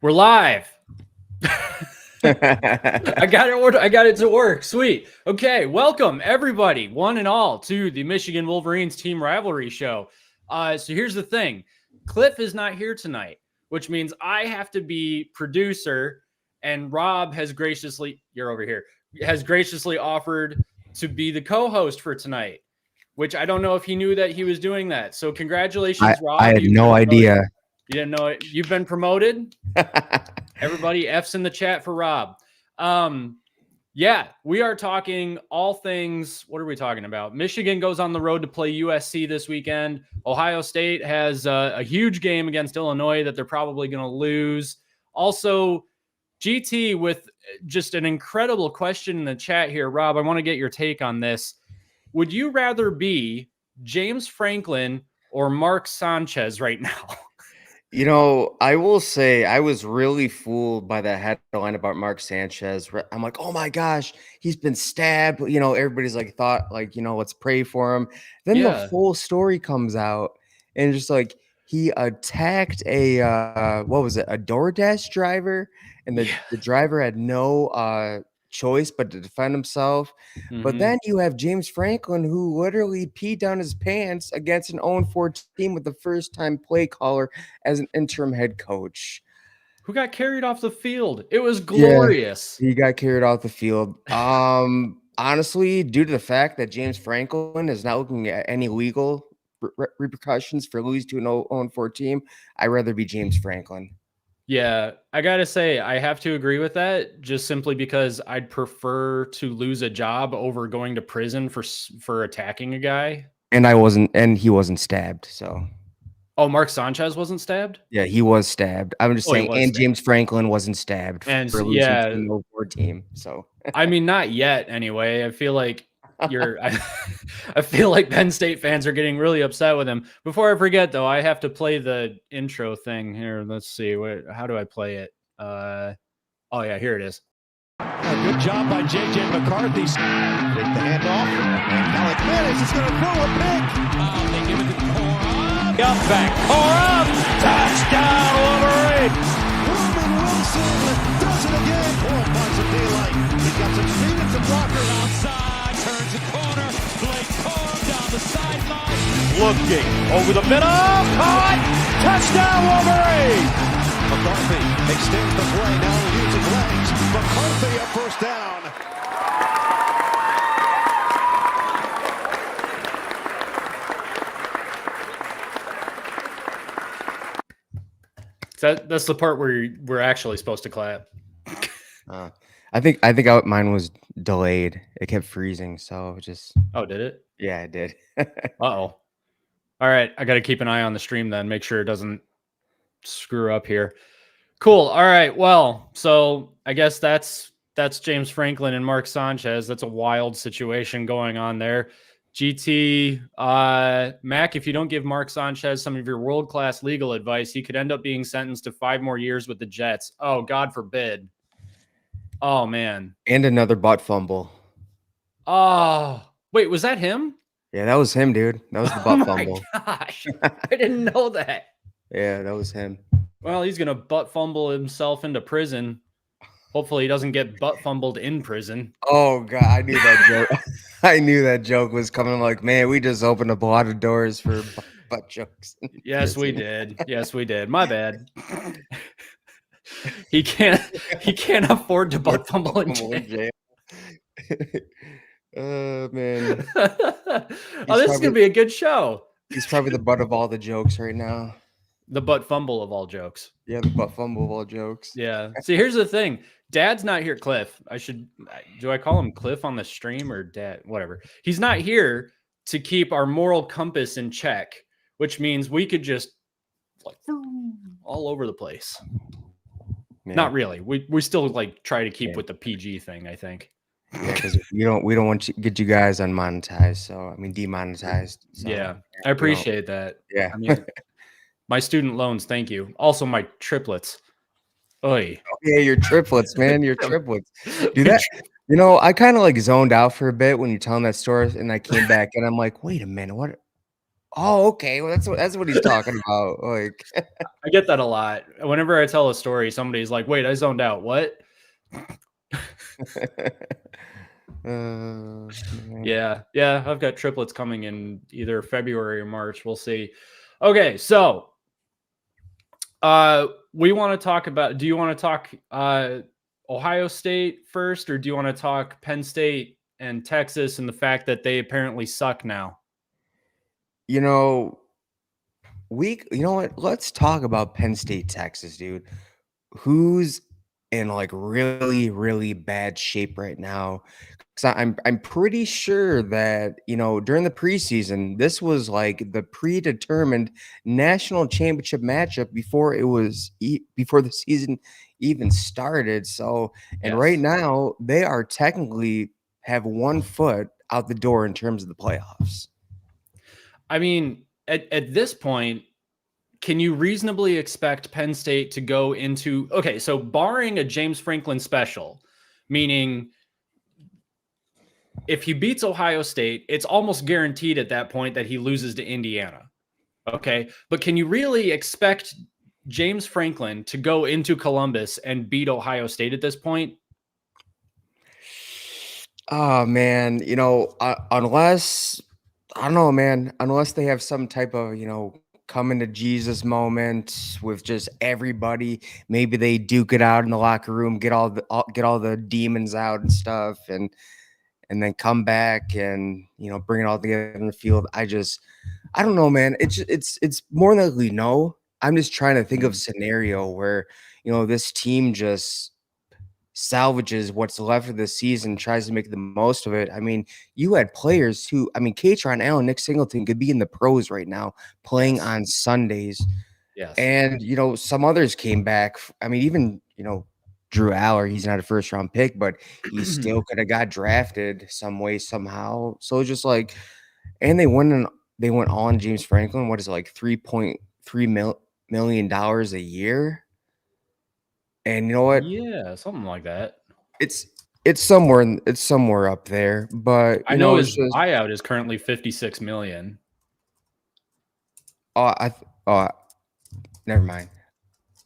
We're live. I got it to work. Sweet. Okay, welcome everybody, one and all, to the Michigan Wolverines Team Rivalry Show. So here's the thing. Cliff is not here tonight, which means I have to be producer, and Rob has graciously, you're over here, has graciously offered to be the co-host for tonight, which I don't know if he knew that he was doing that. So congratulations, Rob. I had no idea. You didn't know it. You've been promoted. Everybody F's in the chat for Rob. Yeah, we are talking all things. What are we talking about? Michigan goes on the road to play USC this weekend. Ohio State has a huge game against Illinois that they're probably going to lose. Also, GT with just an incredible question in the chat here. Rob, I want to get your take on this. Would you rather be James Franklin or Mark Sanchez right now? You know, I will say I was really fooled by that headline about Mark Sanchez. I'm like, oh my gosh, he's been stabbed. You know, everybody's like thought like, you know, let's pray for him. Then the full story comes out and just like he attacked a a DoorDash driver, and the driver had no choice but to defend himself. But then you have James Franklin, who literally peed down his pants against an 0-4 team with the first-time play caller as an interim head coach, who got carried off the field. It was glorious. Yeah, he got carried off the field. Honestly, due to the fact that James Franklin is not looking at any legal repercussions for losing to an 0-4 team, I'd rather be James Franklin. Yeah, I got to say, I have to agree with that, just simply because I'd prefer to lose a job over going to prison for attacking a guy. And he wasn't stabbed, so. Oh, Mark Sanchez wasn't stabbed? Yeah, he was stabbed. I'm just saying, and stabbed. James Franklin wasn't stabbed for losing to an 0-4 team, so. I mean, not yet, anyway. I feel like I feel like Penn State fans are getting really upset with him. Before I forget, though, I have to play the intro thing here. Let's see. How do I play it? Oh, yeah, here it is. Good job by J.J. McCarthy. Take the handoff. Alec Manning is going to throw a pick. They give it to Corum. Up back. Corum. Touchdown, Wolverine. Roman Wilson does it again. Finds some daylight. He's got some speed and some blockers. Outside. Turns the corner. Blake Corum down the sideline. Looking over the middle. Caught. Touchdown, Wolverine. McCarthy extends the play. Now using legs. McCarthy a first down. That's the part where we're actually supposed to clap. I think mine was delayed. It kept freezing, so just. Oh, did it? Yeah, it did. Uh-oh. All right, I got to keep an eye on the stream then, make sure it doesn't screw up here. Cool. All right. Well, so I guess that's James Franklin and Mark Sanchez. That's a wild situation going on there. GT, Mac, if you don't give Mark Sanchez some of your world-class legal advice, he could end up being sentenced to 5 more years with the Jets. Oh, God forbid. Oh, man. And another butt fumble. Oh, wait, was that him? Yeah, that was him, dude. That was the butt fumble. Oh, my gosh. I didn't know that. Yeah, that was him. Well, he's going to butt fumble himself into prison. Hopefully he doesn't get butt fumbled in prison. Oh, God, I knew that joke. I knew that joke was coming. I'm like, man, we just opened up a lot of doors for butt jokes. Yes, we did. Yes, we did. My bad. He can't afford to butt fumble in jail. Man. This is going to be a good show. He's probably the butt of all the jokes right now. The butt fumble of all jokes. Yeah, the butt fumble of all jokes. Yeah. See, here's the thing. Dad's not here. Cliff. Do I call him Cliff on the stream or Dad? Whatever. He's not here to keep our moral compass in check, which means we could just like all over the place. Yeah. Not really. We still like try to keep with the PG thing, I think. Yeah, because we don't want to get you guys unmonetized. So I mean demonetized. So, yeah, I appreciate that. Yeah. I mean, my student loans, thank you. Also my triplets. Oy. Oh, yeah, your triplets, man. Your triplets. Do that. You know, I kind of like zoned out for a bit when you're telling that story, and I came back and I'm like, wait a minute, what? Oh, okay. Well, that's what he's talking about. Like, I get that a lot. Whenever I tell a story, somebody's like, "Wait, I zoned out. What?" man. Yeah. I've got triplets coming in either February or March. We'll see. Okay, so we want to talk about. Do you want to talk Ohio State first, or do you want to talk Penn State and Texas and the fact that they apparently suck now? You know, you know what? Let's talk about Penn State, Texas, dude. Who's in like really, really bad shape right now? Because I'm pretty sure that during the preseason, this was like the predetermined national championship matchup before before the season even started. So, and right Yes. now they are technically have 1 foot out the door in terms of the playoffs. I mean, at this point, can you reasonably expect Penn State to go into okay? So barring a James Franklin special, meaning if he beats Ohio State, it's almost guaranteed at that point that he loses to Indiana. Okay. But can you really expect James Franklin to go into Columbus and beat Ohio State at this point? Oh man, unless I don't know, man, unless they have some type of, coming to Jesus moment with just everybody, maybe they duke it out in the locker room, get all the demons out and stuff, and then come back and bring it all together in the field. I don't know, man. It's more than likely no. I'm just trying to think of a scenario where this team just salvages what's left of the season, tries to make the most of it. I mean, you had players who, Katron Allen, Nick Singleton could be in the pros right now playing on Sundays. Yes. And, some others came back. I mean, even, Drew Aller, he's not a first round pick, but he still could have got drafted some way, somehow. So it's just like, and they went on James Franklin. What is it, like $3.3 million a year? And you know what? Yeah, something like that. It's somewhere up there, but I know his it's just buyout is currently $56 million. never mind.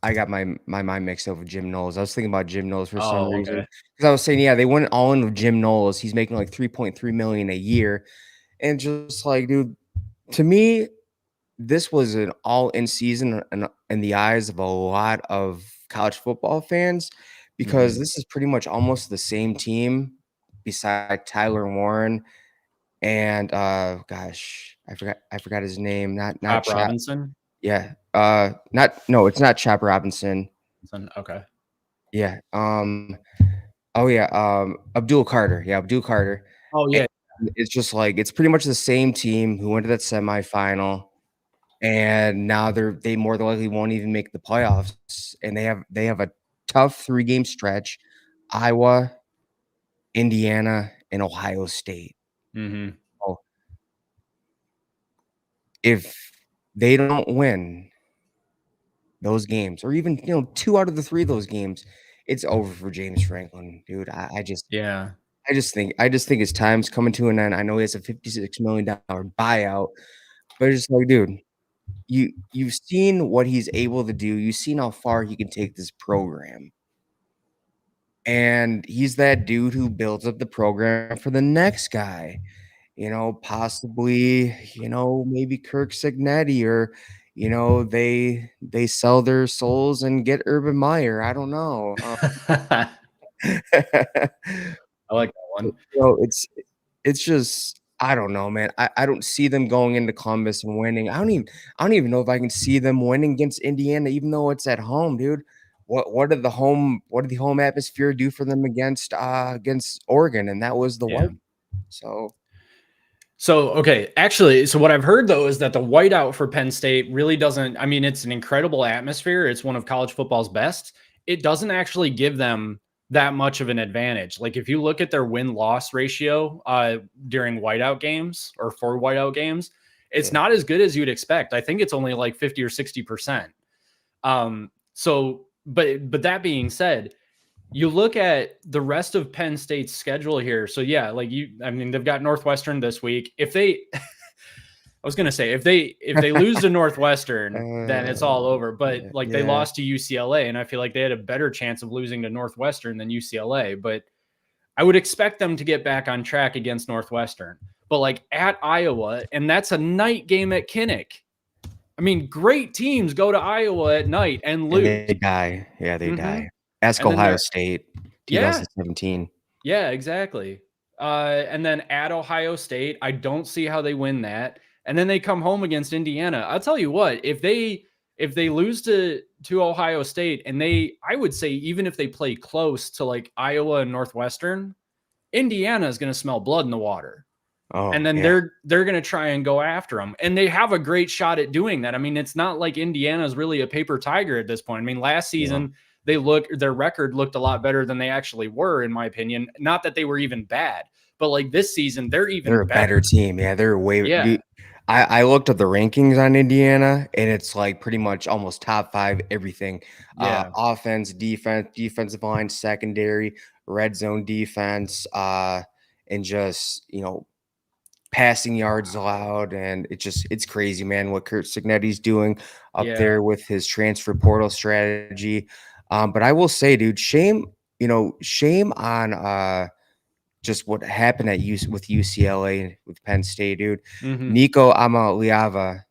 I got my mind mixed up with Jim Knowles. I was thinking about Jim Knowles for some reason because I was saying, yeah, they went all in with Jim Knowles. He's making like $3.3 million a year, and just like, dude, to me, this was an all-in season in the eyes of a lot of college football fans because this is pretty much almost the same team beside Tyler Warren and gosh, I forgot his name. Not Chop Chap. Robinson. Yeah. It's not Chap Robinson. Okay. Yeah. Oh yeah. Abdul Carter. Yeah, Abdul Carter. Oh yeah. And it's just like it's pretty much the same team who went to that semifinal, and now they more than likely won't even make the playoffs. And they have a tough 3-game stretch: Iowa, Indiana, and Ohio State. So if they don't win those games, or even 2 out of the 3 of those games, it's over for James Franklin, dude. I just think his time's coming to an end. I know he has a $56 million buyout, but it's just like, dude, you've seen what he's able to do. You've seen how far he can take this program. And he's that dude who builds up the program for the next guy. Possibly, maybe Kirk Signetti, or they sell their souls and get Urban Meyer. I don't know. I like that one. It's just I don't know, man. I don't see them going into Columbus and winning. I don't even know if I can see them winning against Indiana, even though it's at home, dude. What did the home atmosphere do for them against Oregon? And that was the one. So, okay, actually, so what I've heard though is that the whiteout for Penn State really doesn't, it's an incredible atmosphere. It's one of college football's best. It doesn't actually give them that much of an advantage. Like if you look at their win-loss ratio during whiteout games or for whiteout games, it's not as good as you'd expect. I think it's only like 50 or 60%. So, but that being said, you look at the rest of Penn State's schedule here. So yeah, they've got Northwestern this week. If they, I was gonna say if they lose to Northwestern, then it's all over. But like they lost to UCLA, and I feel like they had a better chance of losing to Northwestern than UCLA. But I would expect them to get back on track against Northwestern. But like at Iowa, and that's a night game at Kinnick. I mean, great teams go to Iowa at night and lose. And they die. Yeah, they die. Ask Ohio State, 2017. Yeah, exactly. And then at Ohio State, I don't see how they win that. And then they come home against Indiana. I'll tell you what, if they lose to Ohio State, and I would say even if they play close to like Iowa and Northwestern, Indiana is going to smell blood in the water. Oh, and then they're going to try and go after them. And they have a great shot at doing that. I mean, it's not like Indiana is really a paper tiger at this point. I mean, last season their record looked a lot better than they actually were, in my opinion. Not that they were even bad, but like this season, they're a better team. Yeah, they're way. Yeah. I looked at the rankings on Indiana, and it's like pretty much almost top 5 everything. Yeah. Offense, defense, defensive line, secondary, red zone defense, and just, passing yards allowed. And it's crazy, man, what Kurt Cignetti's doing up there with his transfer portal strategy. But I will say, dude, shame on just what happened with UCLA, with Penn State, dude. Nico Amaliava,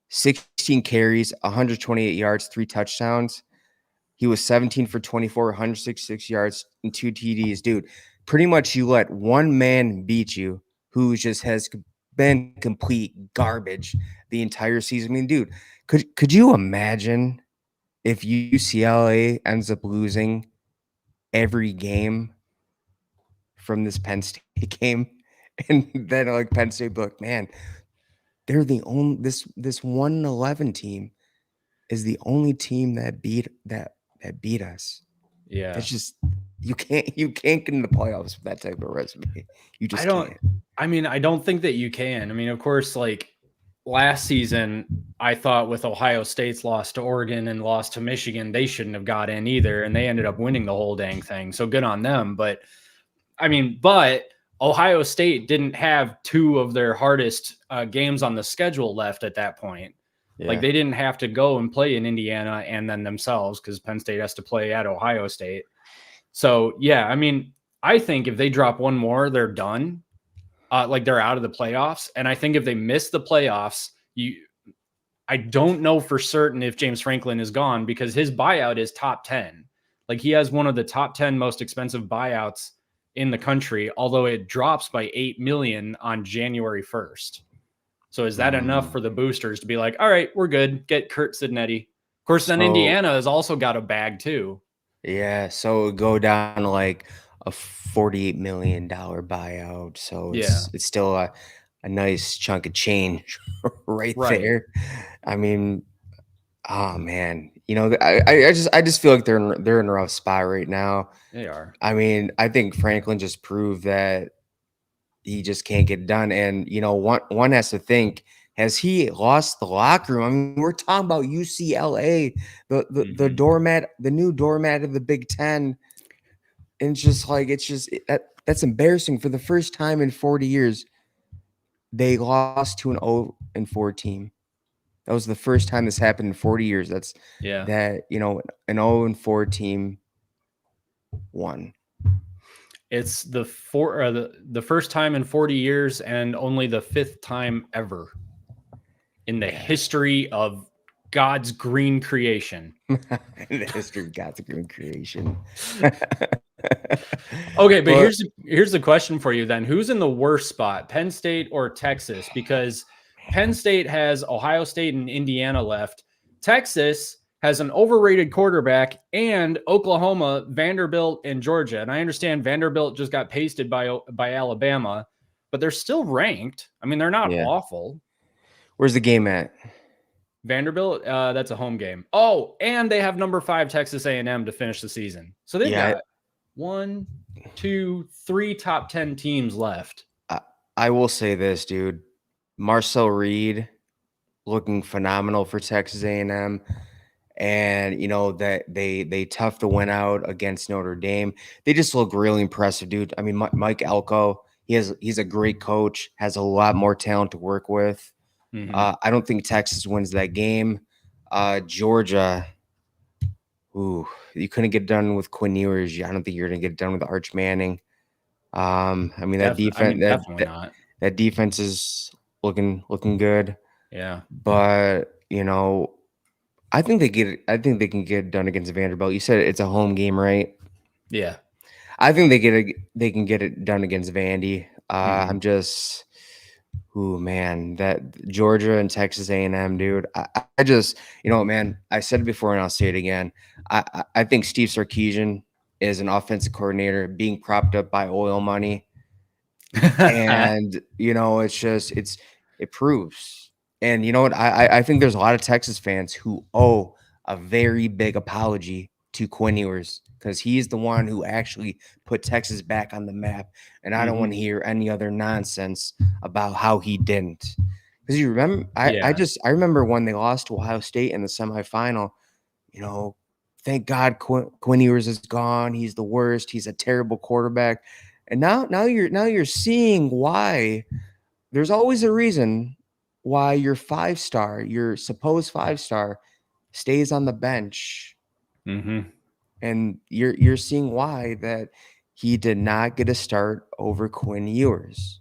16 carries, 128 yards, 3 touchdowns. He was 17 for 24, 166 yards, and 2 TDs. Dude, pretty much you let one man beat you who just has been complete garbage the entire season. I mean, dude, could you imagine if UCLA ends up losing every game from this Penn State game, and then like Penn State, look, man, they're the only this 1-11 team is the only team that beat us. Yeah, it's just you can't get in the playoffs with that type of resume. You just can't. I mean, I don't think that you can. I mean, of course, like last season, I thought with Ohio State's loss to Oregon and loss to Michigan, they shouldn't have got in either, and they ended up winning the whole dang thing. So good on them, but. I mean, but Ohio State didn't have 2 of their hardest games on the schedule left at that point. Yeah. Like they didn't have to go and play in Indiana and then themselves, because Penn State has to play at Ohio State. So, yeah, I mean, I think if they drop one more, they're done. Like they're out of the playoffs. And I think if they miss the playoffs, I don't know for certain if James Franklin is gone, because his buyout is top 10. Like he has one of the top 10 most expensive buyouts in the country, although it drops by $8 million on January 1st. So is that enough for the boosters to be like, all right, we're good, get Kurt Cignetти? Of course, then Indiana has also got a bag too. Yeah, so it would go down to like a $48 million buyout. So it's still a nice chunk of change right there. I mean, oh man, I just feel like they're in a rough spot right now. They are. I mean, I think Franklin just proved that he just can't get it done. And one has to think, has he lost the locker room? I mean, we're talking about UCLA, the doormat, the new doormat of the Big Ten. And that's embarrassing. For the first time in 40 years, they lost to an 0-4 team. That was the first time this happened in 40 years. An 0-4 team won. It's the first time in 40 years and only the 5th time ever in the history of God's green creation. In the history of God's green creation. Okay, but here's the question for you then. Who's in the worst spot, Penn State or Texas? Because Penn State has Ohio State and Indiana left. Texas has an overrated quarterback, and Oklahoma, Vanderbilt, and Georgia. And I understand Vanderbilt just got pasted by Alabama, but they're still ranked. I mean, they're not awful. Where's the game at? Vanderbilt, that's a home game. Oh, and they have number 5 Texas A&M to finish the season. So they've got 1, 2, 3 top 10 teams left. I will say this, dude. Marcel Reed looking phenomenal for Texas A&M. And that they toughed the win out against Notre Dame. They just look really impressive, dude. I mean, Mike Elko, he's a great coach, has a lot more talent to work with. I don't think Texas wins that game. Georgia, you couldn't get done with Quinn Ewers. I don't think you're going to get done with Arch Manning. I mean, that defense, definitely not. That defense is looking good. Yeah. But, I think they can get it done against Vanderbilt. You said it's a home game, right? Yeah. I think they can get it done against Vandy. I'm just, man, that Georgia and Texas A&M, dude. I just, man, I said it before and I'll say it again. I think Steve Sarkisian is an offensive coordinator being propped up by oil money, and it proves. And you know what? I think there's a lot of Texas fans who owe a very big apology to Quinn Ewers, because he's the one who actually put Texas back on the map. And I don't want to hear any other nonsense about how he didn't. Because you remember, I remember when they lost to Ohio State in the semifinal, thank God Quinn Ewers is gone. He's the worst. He's a terrible quarterback. And now you're seeing why. There's always a reason why your supposed 5-star stays on the bench. And you're seeing why that he did not get a start over Quinn Ewers.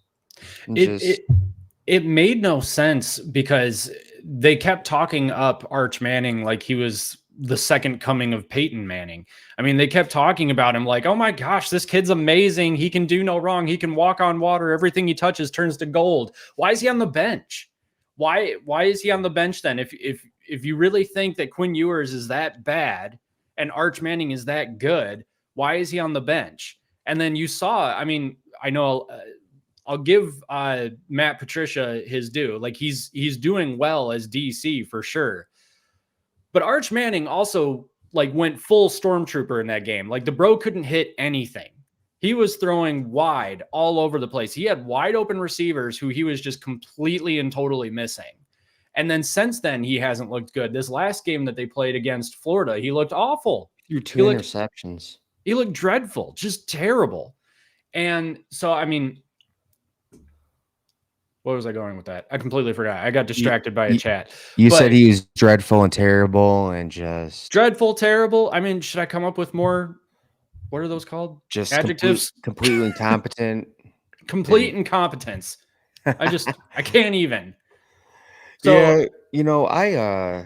It made no sense, because they kept talking up Arch Manning like he was the second coming of Peyton Manning. I mean, they kept talking about him like, oh my gosh, this kid's amazing. He can do no wrong. He can walk on water. Everything he touches turns to gold. Why is he on the bench? Why is he on the bench then? If you really think that Quinn Ewers is that bad and Arch Manning is that good, why is he on the bench? And then you saw, I mean, I know I'll give Matt Patricia his due. Like, he's doing well as DC for sure. But Arch Manning also went full stormtrooper in that game. Like, the bro couldn't hit anything. He was throwing wide all over the place. He had wide open receivers who he was just completely and totally missing. And then since then, he hasn't looked good. This last game that they played against Florida, he looked awful. Two interceptions. He looked dreadful, just terrible. And so, I mean, what was I going with that? I completely forgot. I got distracted by a chat. You said he was dreadful and terrible and just... Dreadful, terrible? I mean, should I come up with more? What are those called? Just adjectives? Completely incompetent. Complete incompetence. I can't even. So, yeah,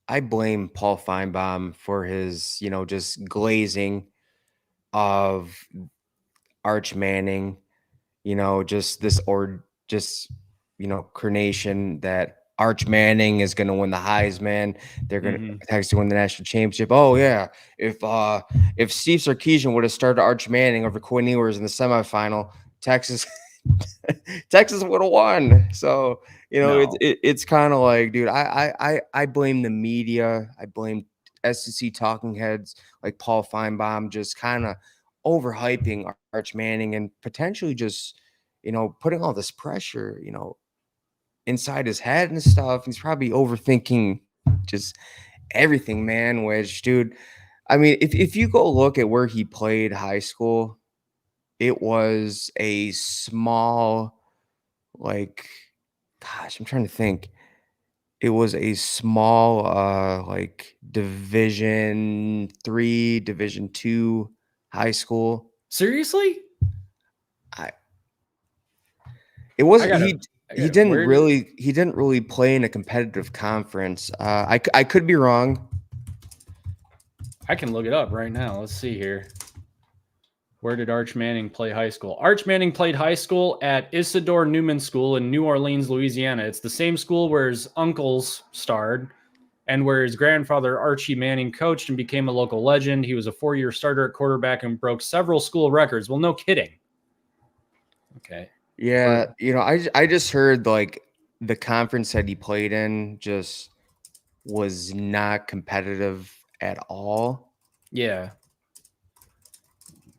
I blame Paul Feinbaum for his, just glazing of Arch Manning, carnation that Arch Manning is going to win the Heisman. They're going to actually win the national championship. Oh yeah, if Steve Sarkisian would have started Arch Manning over Quinn Ewers in the semifinal, Texas would have won. So it's kind of like, dude, I blame the media. I blame SEC talking heads like Paul Feinbaum, just kind of overhyping Arch Manning and potentially just putting all this pressure inside his head and stuff. He's probably overthinking just everything, man. Which, dude, I mean, if you go look at where he played high school, it was a small, I'm trying to think. It was a small, Division 3, Division 2 high school. Seriously? It wasn't. He didn't really play in a competitive conference. I could be wrong. I can look it up right now. Let's see here. Where did Arch Manning play high school? Arch Manning played high school at Isidore Newman School in New Orleans, Louisiana. It's the same school where his uncles starred and where his grandfather, Archie Manning, coached and became a local legend. He was a 4-year starter at quarterback and broke several school records. Well, no kidding. Okay. Yeah, I just heard the conference that he played in just was not competitive at all. Yeah.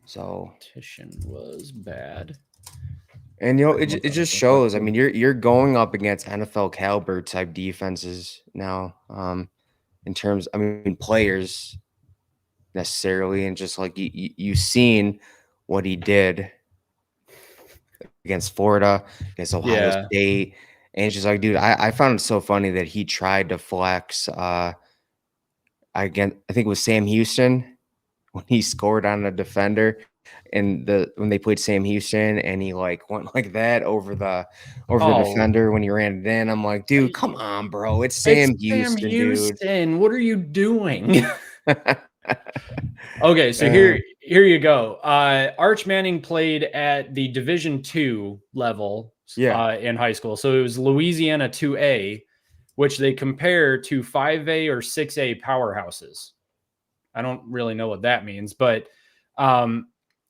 So competition was bad. And it just shows. I mean, you're going up against NFL caliber type defenses now, in terms, players necessarily, and just you've seen what he did against Florida, against Ohio State, And it's just like, dude, I found it so funny that he tried to flex. I think it was Sam Houston when he scored on a defender, and when they played Sam Houston, and he like went like that over the defender when he ran it in. I'm like, dude, come on, bro, it's Sam Houston, dude. What are you doing? Okay, so here you go. Arch Manning played at the Division II level in high school. So it was Louisiana 2A, which they compare to 5A or 6A powerhouses. I don't really know what that means, but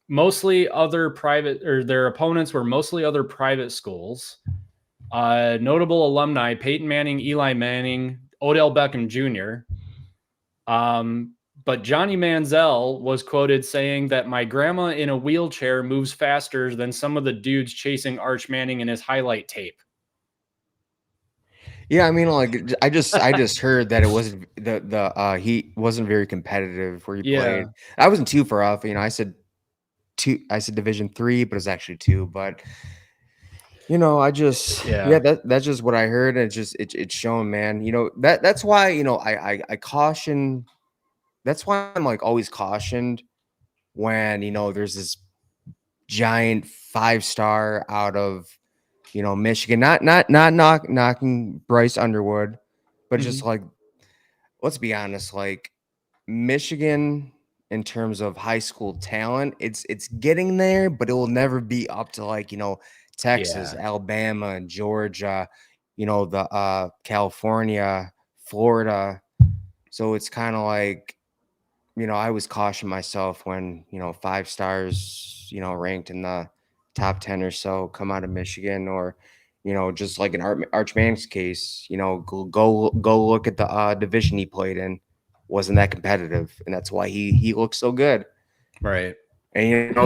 mostly other private, or their opponents were mostly other private schools. Notable alumni: Peyton Manning, Eli Manning, Odell Beckham Jr. But Johnny Manziel was quoted saying that my grandma in a wheelchair moves faster than some of the dudes chasing Arch Manning in his highlight tape. Yeah, I mean, like I just heard that it wasn't he wasn't very competitive where he played. I wasn't too far off. I said Division III, but it's actually 2. But that's just what I heard, and it's showing, man. That's why I caution. That's why I'm like always cautioned when there's this giant 5-star out of Michigan, not knocking Bryce Underwood, but just like, let's be honest, like Michigan in terms of high school talent, it's getting there, but it will never be up to like Texas, Alabama, and Georgia, the California, Florida. So it's kind of like, I always caution myself when 5 stars ranked in the top 10 or so come out of Michigan, or just like in Arch Manning's case, go look at the division he played in. Wasn't that competitive, and that's why he looks so good, right? And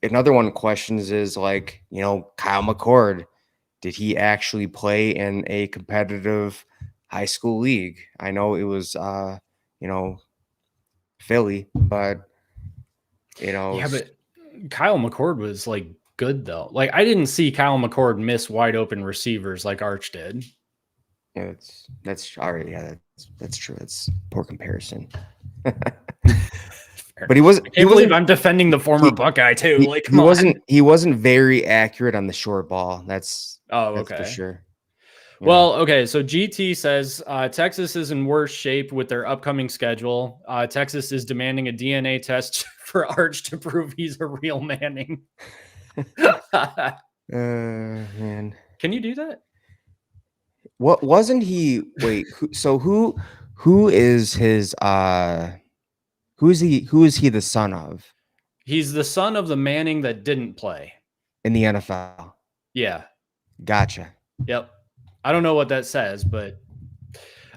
another one of the questions is like, Kyle McCord, did he actually play in a competitive high school league? I know it was Philly, but but Kyle McCord was like good though. Like I didn't see Kyle McCord miss wide open receivers like Arch did. Yeah, that's all right. Yeah, that's true. That's poor comparison. But he wasn't. I can't believe I'm defending the former Buckeye too. He wasn't very accurate on the short ball. That's for sure. Yeah. Well, okay. So GT says Texas is in worse shape with their upcoming schedule. Texas is demanding a DNA test for Arch to prove he's a real Manning. Man, can you do that? What wasn't he? Wait, who is his? Who is he the son of? He's the son of the Manning that didn't play in the NFL. Yeah. Gotcha. Yep. I don't know what that says, but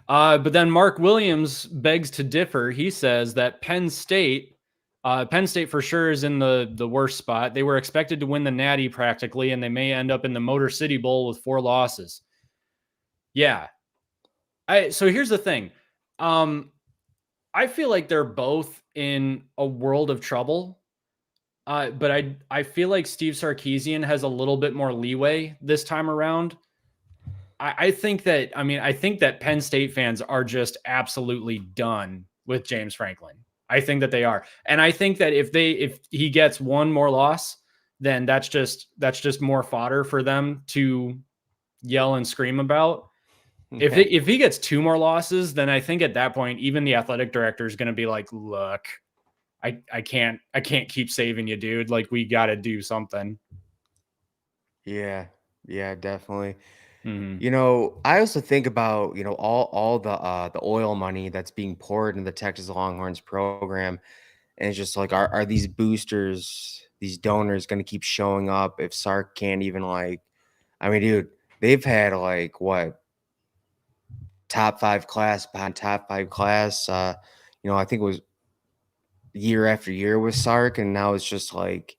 then Mark Williams begs to differ. He says that Penn State for sure is in the worst spot. They were expected to win the Natty practically, and they may end up in the Motor City Bowl with 4 losses. Yeah. So here's the thing. I feel like they're both in a world of trouble. But I feel like Steve Sarkisian has a little bit more leeway this time around. I think that Penn State fans are just absolutely done with James Franklin. I think that they are. And I think that if he gets one more loss, then that's just more fodder for them to yell and scream about. Okay. If he gets 2 more losses, then I think at that point, even the athletic director is going to be like, look, I can't keep saving you, dude. Like, we got to do something. Yeah, definitely. Mm-hmm. I also think about, all the oil money that's being poured into the Texas Longhorns program. And it's just like, are these boosters, these donors going to keep showing up if Sark can't even dude, they've had what? Top 5 class upon top 5 class. I think it was year after year with Sark, and now it's just like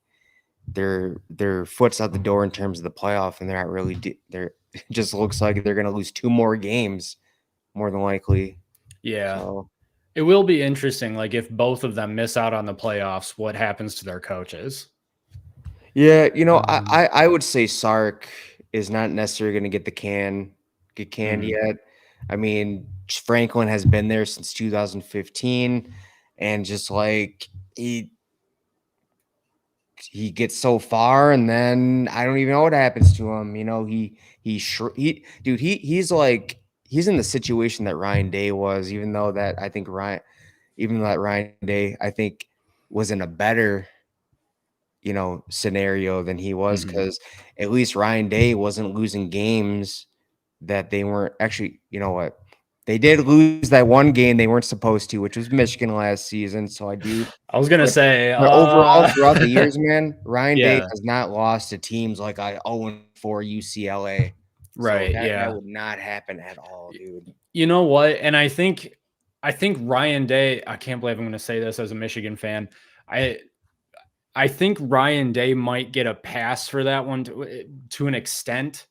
their foot's out the door in terms of the playoff, and they're not really. It just looks like they're going to lose 2 more games, more than likely. Yeah, so it will be interesting. Like if both of them miss out on the playoffs, what happens to their coaches? Yeah, I would say Sark is not necessarily going to get canned yet. I mean, Franklin has been there since 2015, and just like he gets so far, and then I don't even know what happens to him. He's in the situation that Ryan Day was, even though that Ryan Day, I think, was in a better scenario than he was, because at least Ryan Day wasn't losing games that they weren't actually. You know what? They did lose that one game they weren't supposed to, which was Michigan last season. So I was gonna say, but overall throughout the years, man, Ryan Day Yeah. has not lost to teams like 0-4 UCLA. Right, So yeah. that would not happen at all, dude. You know what? And I think Ryan Day, I can't believe I'm going to say this as a Michigan fan. I think Ryan Day might get a pass for that one to an extent,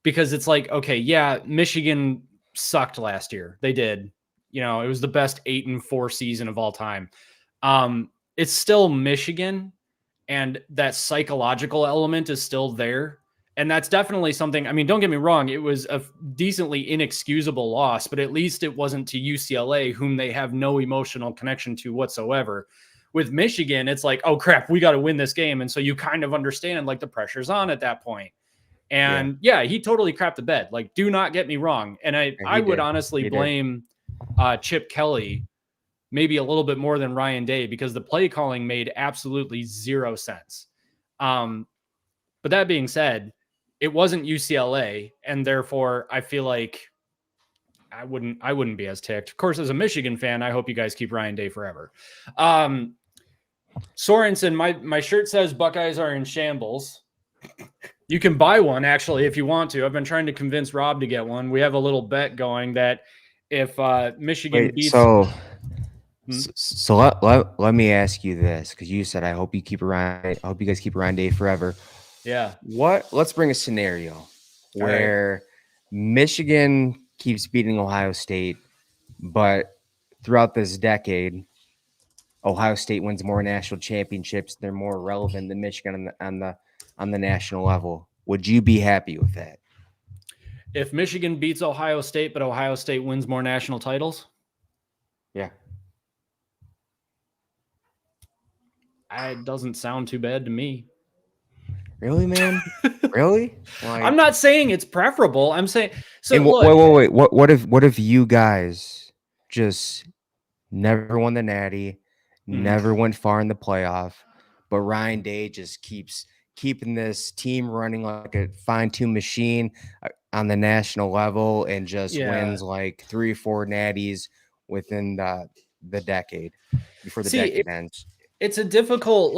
because it's like, okay, yeah, Michigan sucked last year. They did. It was the best 8-4 season of all time. It's still Michigan, and that psychological element is still there. And that's definitely something. I mean, don't get me wrong, it was a decently inexcusable loss, but at least it wasn't to UCLA, whom they have no emotional connection to whatsoever. With Michigan, it's like, oh crap, we got to win this game. And so you kind of understand like the pressure's on at that point. And yeah, he totally crapped the bed. Like, do not get me wrong. And I would honestly blame Chip Kelly maybe a little bit more than Ryan Day, because the play calling made absolutely zero sense. But that being said, it wasn't UCLA, and therefore I feel like I wouldn't be as ticked. Of course, as a Michigan fan, I hope you guys keep Ryan Day forever. Sorensen, my shirt says Buckeyes are in shambles. You can buy one, actually, if you want to. I've been trying to convince Rob to get one. We have a little bet going that if Michigan beats... So let me ask you this, because you said I hope you guys keep Ryan Day forever. Yeah. Let's bring a scenario where Michigan keeps beating Ohio State, but throughout this decade, Ohio State wins more national championships. They're more relevant than Michigan on the national level. Would you be happy with that? If Michigan beats Ohio State, but Ohio State wins more national titles? Yeah. It doesn't sound too bad to me. Really, man? Really? Like, I'm not saying it's preferable. I'm saying so. Wait. What if you guys just never won the Natty, never went far in the playoff, but Ryan Day just keeps keeping this team running like a fine-tuned machine on the national level, and just wins like 3 or 4 natties within the decade before the decade ends? It's a difficult,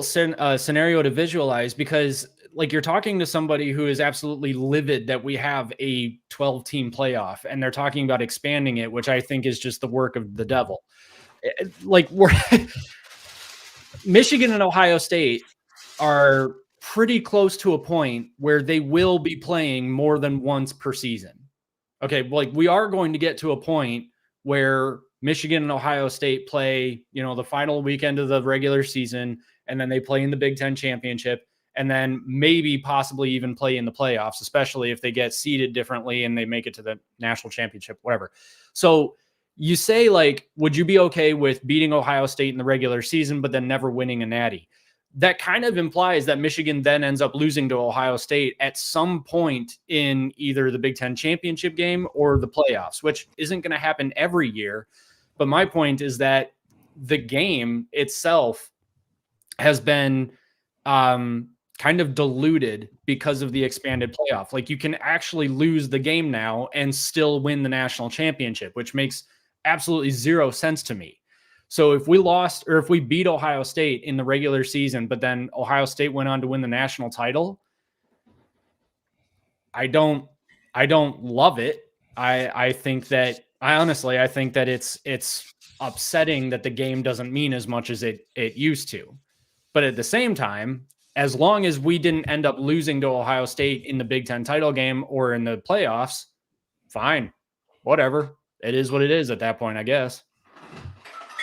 scenario to visualize, because like you're talking to somebody who is absolutely livid that we have a 12-team playoff, and they're talking about expanding it, which I think is just the work of the devil. Like, we're Michigan and Ohio State are pretty close to a point where they will be playing more than once per season. Okay, like we are going to get to a point where Michigan and Ohio State play, the final weekend of the regular season, and then they play in the Big Ten championship, and then maybe possibly even play in the playoffs, especially if they get seeded differently and they make it to the national championship, whatever. So you say, like, would you be okay with beating Ohio State in the regular season, but then never winning a natty? That kind of implies that Michigan then ends up losing to Ohio State at some point in either the Big Ten championship game or the playoffs, which isn't going to happen every year. But my point is that the game itself has been kind of diluted because of the expanded playoff. Like, you can actually lose the game now and still win the national championship, which makes absolutely zero sense to me. So if we lost, or if we beat Ohio State in the regular season, but then Ohio State went on to win the national title, I don't love it. I think that it's upsetting that the game doesn't mean as much as it used to. But at the same time, as long as we didn't end up losing to Ohio State in the Big Ten title game or in the playoffs, fine, whatever. It is what it is at that point, I guess.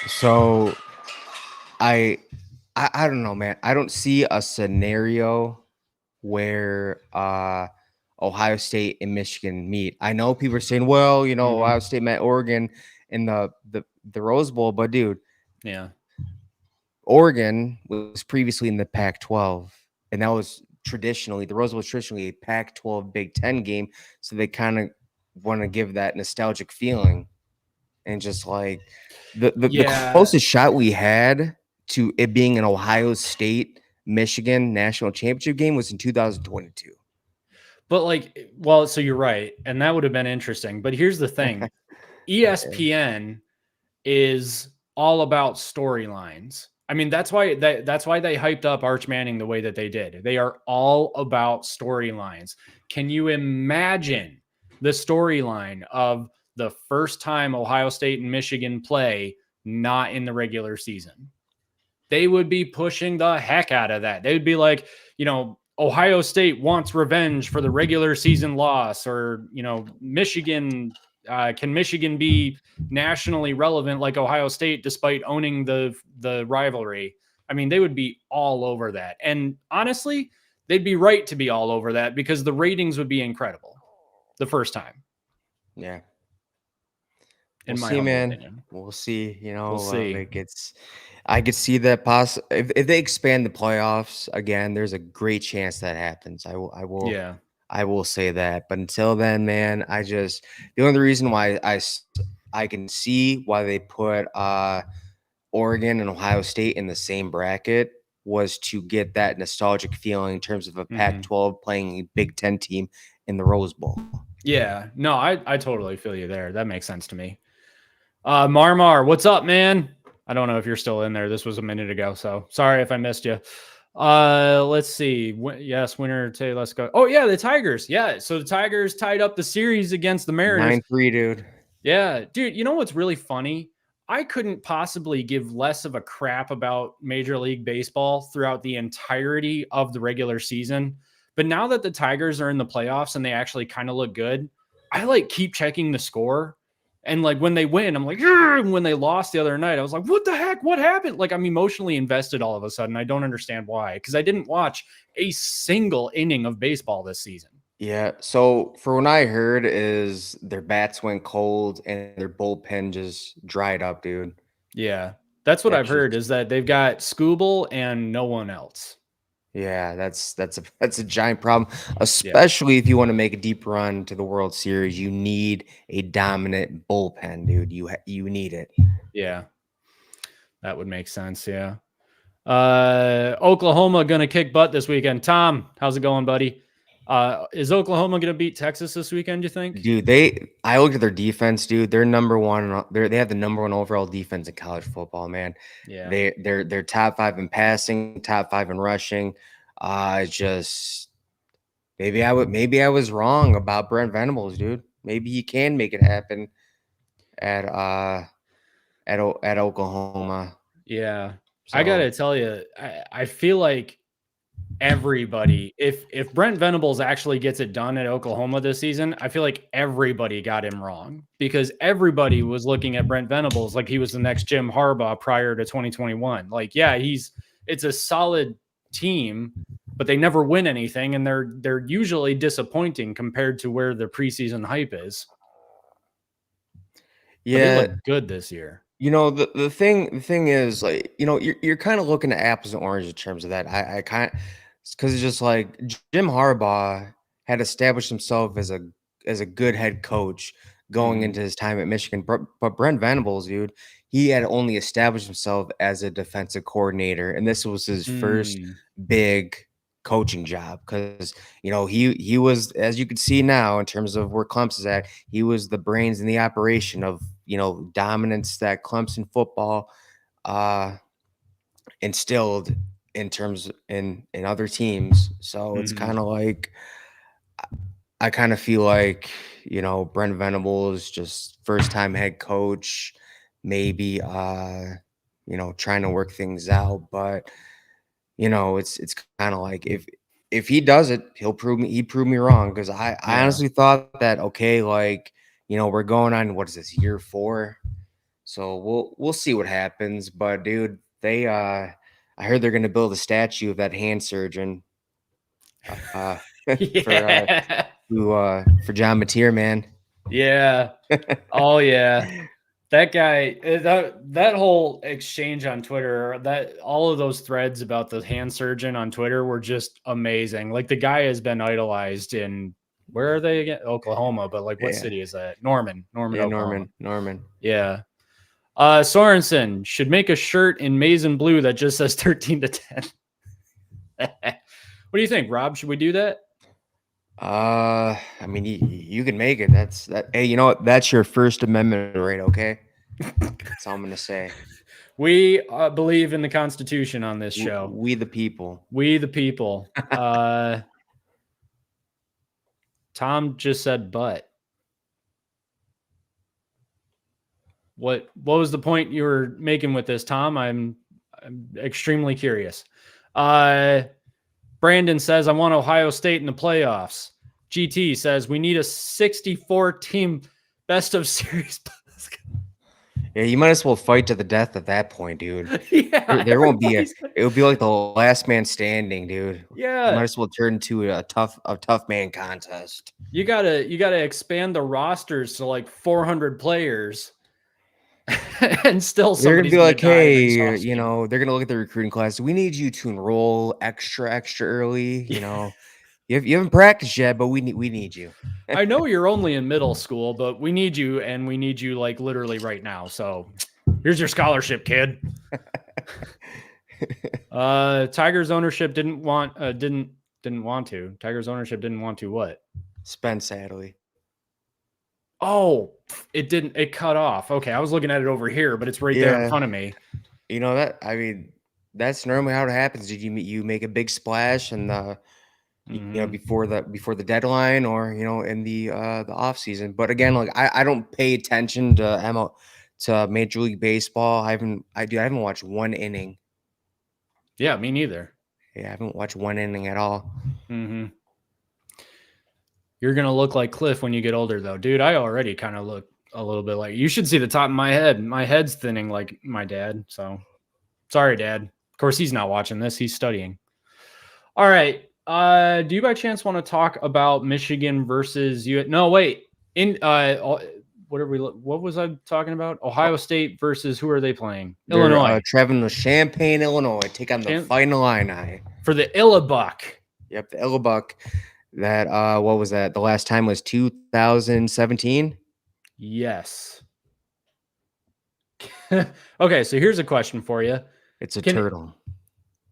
So I don't know, man. I don't see a scenario where Ohio State and Michigan meet. I know people are saying, well, Ohio State met Oregon in the Rose Bowl, but dude, yeah, Oregon was previously in the Pac-12, and that was the Rose Bowl was traditionally a Pac-12 Big Ten game, so they kind of want to give that nostalgic feeling, and just like the closest shot we had to it being an Ohio State Michigan national championship game was in 2022. But so you're right, and that would have been interesting. But here's the thing: ESPN is all about storylines. I mean, that's why they hyped up Arch Manning the way that they did. They are all about storylines. Can you imagine the storyline of the first time Ohio State and Michigan play not in the regular season? They would be pushing the heck out of that. They would be like, Ohio State wants revenge for the regular season loss, or, Michigan, can Michigan be nationally relevant like Ohio State despite owning the rivalry? I mean, they would be all over that. And honestly, they'd be right to be all over that because the ratings would be incredible the first time. Yeah. We'll see, man. Opinion. We'll see. We'll see. I could see that if they expand the playoffs again, there's a great chance that happens. I will. Yeah. I will say that. But until then, man, the only reason why I can see why they put Oregon and Ohio State in the same bracket was to get that nostalgic feeling in terms of a Pac-12 playing a Big Ten team in the Rose Bowl. Yeah. No, I totally feel you there. That makes sense to me. Marmar, what's up, man? I don't know if you're still in there. This was a minute ago, so sorry if I missed you. Let's see. Yes, winner today. Let's go. Oh yeah, the Tigers. Yeah, so the Tigers tied up the series against the Mariners. 9-3, dude. Yeah, dude. You know what's really funny? I couldn't possibly give less of a crap about Major League Baseball throughout the entirety of the regular season. But now that the Tigers are in the playoffs and they actually kind of look good, I keep checking the score. And when they win, I'm like, and when they lost the other night, I was like, what the heck? What happened? I'm emotionally invested all of a sudden. I don't understand why, because I didn't watch a single inning of baseball this season. Yeah. So for what I heard is their bats went cold and their bullpen just dried up, dude. Yeah. That's what I've heard, is that they've got Scooble and no one else. Yeah, that's a giant problem, especially if you want to make a deep run to the World Series. You need a dominant bullpen, dude. You need it. Yeah, that would make sense. Yeah. Oklahoma gonna kick butt this weekend. Tom, how's it going, buddy? Is Oklahoma gonna beat Texas this weekend, you think? Dude, I looked at their defense, dude. They're number one. They have the number one overall defense in college football, man. Yeah. They're top 5 in passing, top 5 in rushing. Just maybe I was wrong about Brent Venables, dude. Maybe he can make it happen at Oklahoma. Yeah. So, I gotta tell you, I feel like everybody, if Brent Venables actually gets it done at Oklahoma this season, I feel like everybody got him wrong, because everybody was looking at Brent Venables like he was the next Jim Harbaugh prior to 2021. It's a solid team, but they never win anything, and they're usually disappointing compared to where the preseason hype is. Yeah, but they look good this year. The thing is, you're kind of looking at apples and oranges in terms of that. I kind of, because it's just like Jim Harbaugh had established himself as a good head coach going into his time at Michigan, but Brent Venables, dude, he had only established himself as a defensive coordinator, and this was his first big coaching job, because he was, as you can see now in terms of where Clemson's at, he was the brains in the operation of dominance that Clemson football instilled in terms in other teams. So it's kind of like, I kind of feel like Brent Venables, just first time head coach, maybe trying to work things out, but it's kind of like, if he does it, he'd prove me wrong, because I honestly thought that, okay, we're going on, what is this, year 4, so we'll see what happens. But dude, I heard they're going to build a statue of that hand surgeon. Yeah. For John Mateer, man. Yeah. Oh yeah. That guy, that whole exchange on Twitter, that all of those threads about the hand surgeon on Twitter were just amazing. Like the guy has been idolized in, where are they again? Oklahoma, but like what city is that? Norman, Oklahoma. Norman. Yeah. Sorensen should make a shirt in maize and blue that just says 13 to 10. What do you think, Rob? Should we do that? I mean, you can make it. Hey, you know what? That's your First Amendment right, okay? That's all I'm gonna say. We believe in the Constitution on this show. We the people. We the people. Tom just said but. What was the point you were making with this, Tom? I'm extremely curious. Brandon says, I want Ohio State in the playoffs. GT says, we need a 64-team best of series. Yeah, you might as well fight to the death at that point, dude. Yeah, there won't be it would be like the last man standing, dude. Yeah. You might as well turn into a tough man contest. You gotta expand the rosters to like 400 players. And still they're gonna be like, hey, you know, they're gonna look at the recruiting class. We need you to enroll extra early. You know, you haven't practiced yet, but we need you. I know you're only in middle school, but we need you, and we need you like literally right now. So here's your scholarship, kid. Tigers ownership didn't want to. Tigers ownership didn't want to what? Spend sadly. Oh, it didn't. It cut off. Okay, I was looking at it over here, but it's right there in front of me. You know that? I mean, that's normally how it happens. Did you make a big splash and you know, before the deadline, or you know, in the off season? But again, like I don't pay attention to Major League Baseball. I haven't watched one inning. Yeah, me neither. Yeah, I haven't watched one inning at all. Mm-hmm. You're going to look like Cliff when you get older, though. Dude, I already kind of look a little bit like... You should see the top of my head. My head's thinning like my dad, so... Sorry, Dad. Of course, he's not watching this. He's studying. All right. Do you by chance want to talk about Michigan versus... No, wait. What was I talking about? Ohio State versus... Who are they playing? Illinois. Traveling to Champaign, Illinois. Take on the Fighting Illini. For the Illabuck. Yep, the Illabuck. That what was that? The last time was 2017. Yes. Okay, so here's a question for you. It's a turtle.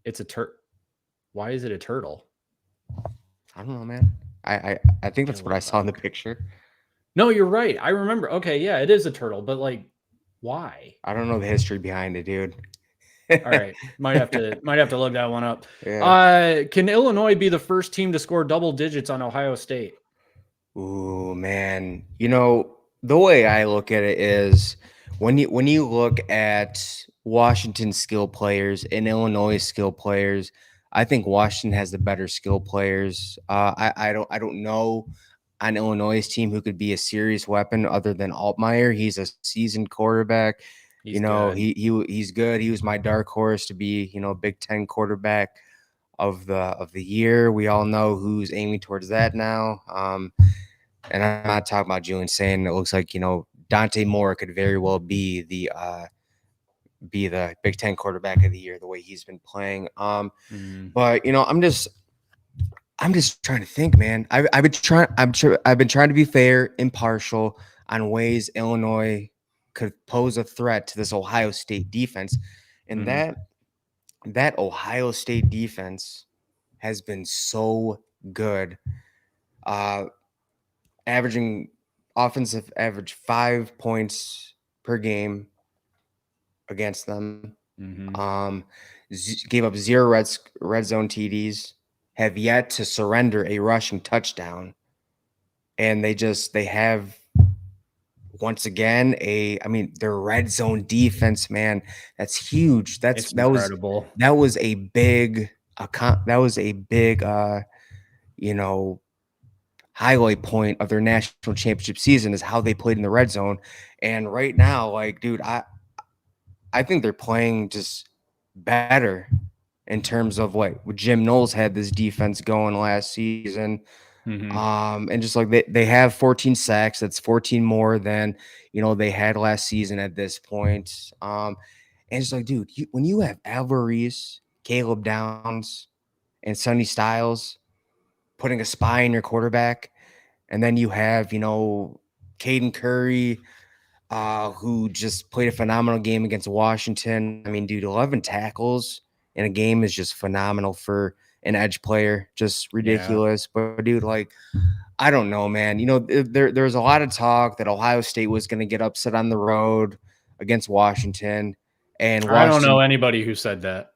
It's a turtle. Why is it a turtle? I don't know, man. I think that's what I saw in the picture. No, you're right. I remember. Okay, yeah, it is a turtle, but like, why? I don't know the history behind it, dude. All right, might have to look that one up. Yeah. Can Illinois be the first team to score double digits on Ohio State? Ooh, man. You know, the way I look at it is when you look at Washington's skill players and Illinois' skill players, I think Washington has the better skill players. I don't know on Illinois' team who could be a serious weapon other than Altmaier. He's a seasoned quarterback. He's good. He was my dark horse to be, you know, Big Ten quarterback of the year. We all know who's aiming towards that now. And I'm not talking about Julian saying it looks like, you know, Dante Moore could very well be the Big Ten quarterback of the year, the way he's been playing. But you know, I'm just trying to think, man. I've been trying to be fair, impartial on ways Illinois could pose a threat to this Ohio State defense. And that Ohio State defense has been so good. Offensive average 5 points per game against them. Gave up 0 red zone TDs, have yet to surrender a rushing touchdown. And they have once again their red zone defense, man, that's huge. That was a big you know, highlight point of their national championship season is how they played in the red zone. And right now, like, dude, I think they're playing just better in terms of what Jim Knowles had this defense going last season. Mm-hmm. And just like they have 14 sacks. That's 14 more than, they had last season at this point. And it's like, dude, when you have Alvarez, Caleb Downs, and Sonny Styles putting a spy in your quarterback, and then you have, Caden Curry, who just played a phenomenal game against Washington. I mean, dude, 11 tackles in a game is just phenomenal for an edge player. Just ridiculous. Yeah. But, dude, like, I don't know, man. There's a lot of talk that Ohio State was going to get upset on the road against Washington. And I don't know anybody who said that.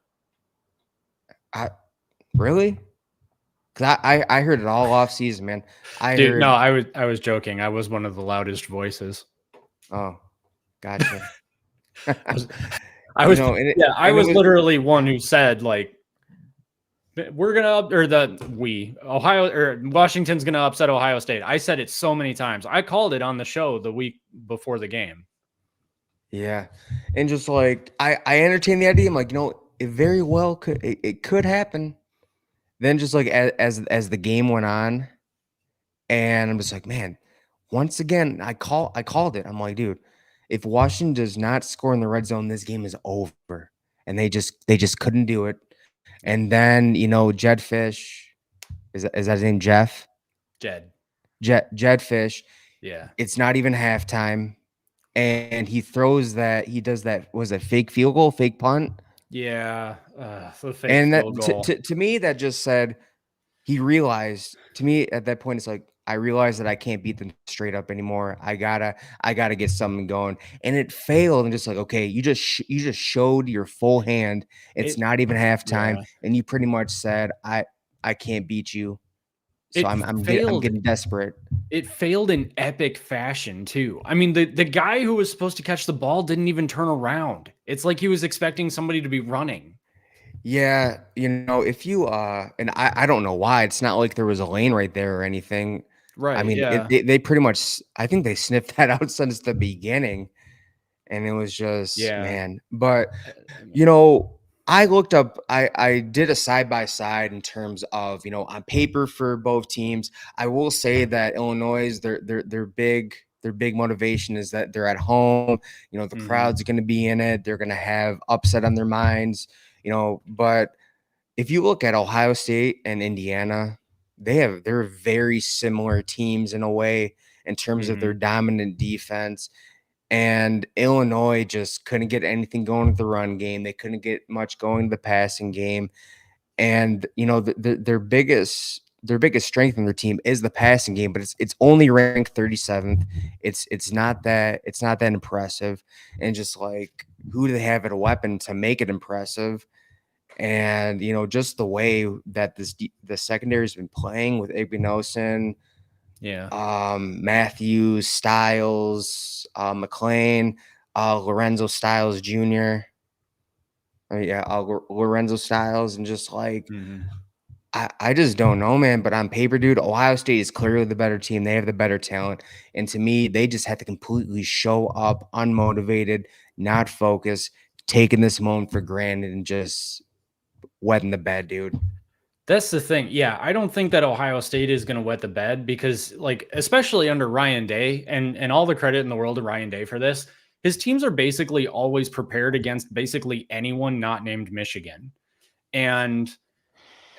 Really? Because I heard it all off season, man. No, I was joking. I was one of the loudest voices. Oh, gotcha. I was literally one who said, like, Washington's gonna upset Ohio State. I said it so many times. I called it on the show the week before the game. Yeah, and just like I entertain the idea. I'm like, it very well could happen. Then just like as the game went on, and I'm just like, man, once again, I called it. I'm like, dude, if Washington does not score in the red zone, this game is over. And they just couldn't do it. And then, Jed Fish, is that his name, Jeff? Jed Fish. Yeah. It's not even halftime. And he does that, was it fake field goal, fake punt? Yeah. Fake and that, field goal. To me, that just said, he realized, to me at that point, it's like, I realized that I can't beat them straight up anymore. I gotta get something going, and it failed. And just like, okay, you just showed your full hand. It's not even halftime, and you pretty much said, I can't beat you. So I'm getting desperate. It failed in epic fashion too. I mean, the guy who was supposed to catch the ball didn't even turn around. It's like he was expecting somebody to be running. Yeah, if you and I don't know why. It's not like there was a lane right there or anything. Right. I mean, yeah. they pretty much, I think they sniffed that out since the beginning, and it was just, man. But I looked up, I did a side by side in terms of on paper for both teams. I will say that Illinois, their big motivation is that they're at home. The crowd's going to be in it. They're going to have upset on their minds. But if you look at Ohio State and Indiana, they're very similar teams in a way in terms of their dominant defense. And Illinois just couldn't get anything going with the run game. They couldn't get much going to the passing game. And their biggest strength in their team is the passing game, but it's only ranked 37th. It's not that impressive. And just like, who do they have at a weapon to make it impressive? And just the way that the secondary has been playing with Igbinosun, Matthews, Styles, McLean, Lorenzo Styles Jr. Lorenzo Styles, and just like I just don't know, man. But on paper, dude, Ohio State is clearly the better team. They have the better talent, and to me, they just have to completely show up unmotivated, not focused, taking this moment for granted, and just wetting the bed, dude. That's the thing. Yeah, I don't think that Ohio State is going to wet the bed because, like, especially under Ryan Day, and all the credit in the world to Ryan Day for this, his teams are basically always prepared against basically anyone not named Michigan. And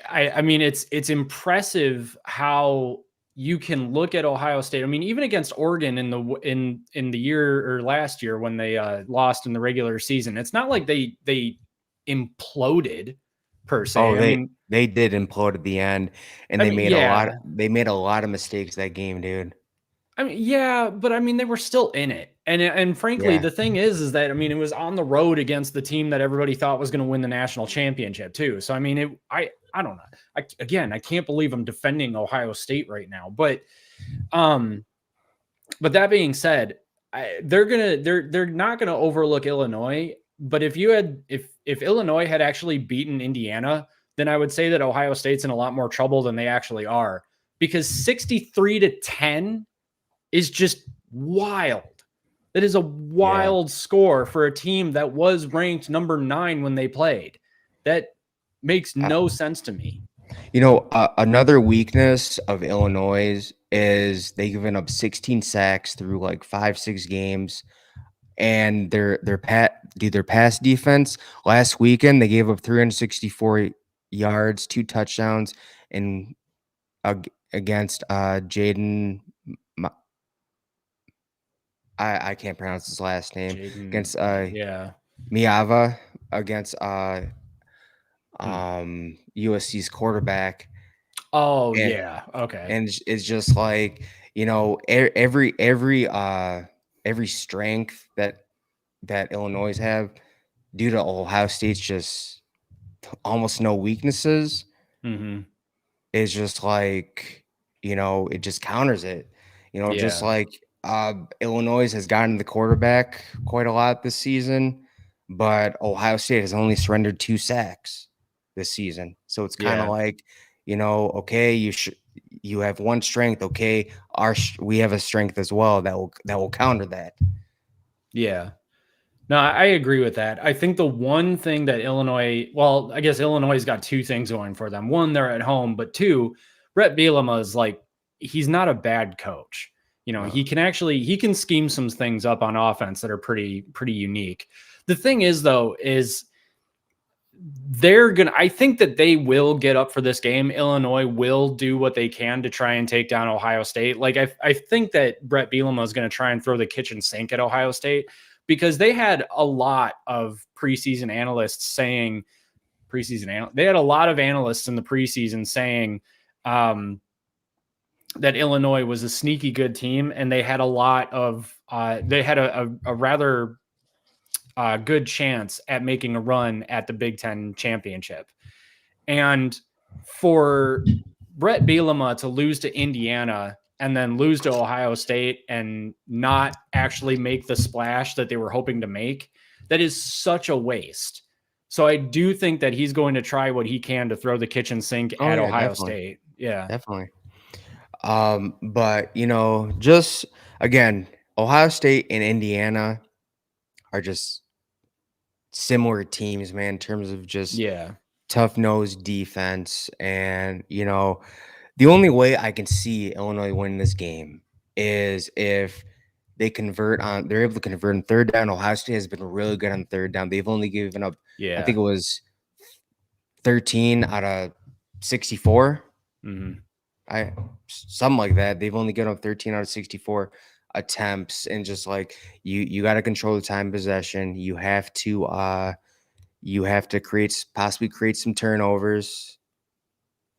I mean, it's impressive how you can look at Ohio State. I mean, even against Oregon in the year or last year when they lost in the regular season, it's not like they imploded per se. Oh, they did implode at the end, and they made a lot of mistakes that game, dude. I mean, yeah, but I mean, they were still in it. And frankly, the thing is that, I mean, it was on the road against the team that everybody thought was going to win the national championship too. So, I mean, I don't know. I can't believe I'm defending Ohio State right now, but that being said, they're not going to overlook Illinois. But if Illinois had actually beaten Indiana, then I would say that Ohio State's in a lot more trouble than they actually are, because 63-10 is just wild. That is a wild score for a team that was ranked number 9 when they played. That makes no sense to me. Another weakness of Illinois is they've given up 16 sacks through like 5-6 games, and their pass defense last weekend they gave up 364 yards, 2 touchdowns, and against Jaden. I can't pronounce his last name. Jaden, against yeah, Miava against USC's quarterback. Oh, And, yeah. Okay. And it's just like, every strength that Illinois have due to Ohio State's just almost no weaknesses is just like, it just counters it. Just Yeah. like Illinois has gotten the quarterback quite a lot this season, but Ohio State has only surrendered 2 sacks this season. So it's kind of Yeah. like, okay, you have one strength. Okay, we have a strength as well that will counter that. Yeah. No, I agree with that. I think the one thing that I guess Illinois has got 2 things going for them. One, they're at home, but 2, Brett Bielema is like, he's not a bad coach. He can scheme some things up on offense that are pretty unique. The thing is, though, is I think that they will get up for this game. Illinois will do what they can to try and take down Ohio State. Like, I think that Brett Bielema is going to try and throw the kitchen sink at Ohio State, because they had a lot of preseason analysts saying they had a lot of analysts in the preseason saying that Illinois was a sneaky good team, and they had a lot of they had a rather good chance at making a run at the Big Ten championship. And for Brett Bielema to lose to Indiana and then lose to Ohio State and not actually make the splash that they were hoping to make, that is such a waste. So I do think that he's going to try what he can to throw the kitchen sink at Ohio definitely. State. Yeah, Definitely. But just again, Ohio State and Indiana are just similar teams, man, in terms of just tough-nosed defense. And the only way I can see Illinois winning this game is if they're able to convert on third down. Ohio State has been really good on third down. They've only given up, I think it was 13 out of 64. Something like that. They've only given up 13 out of 64 attempts, and just like you got to control the time possession. You have to possibly create some turnovers,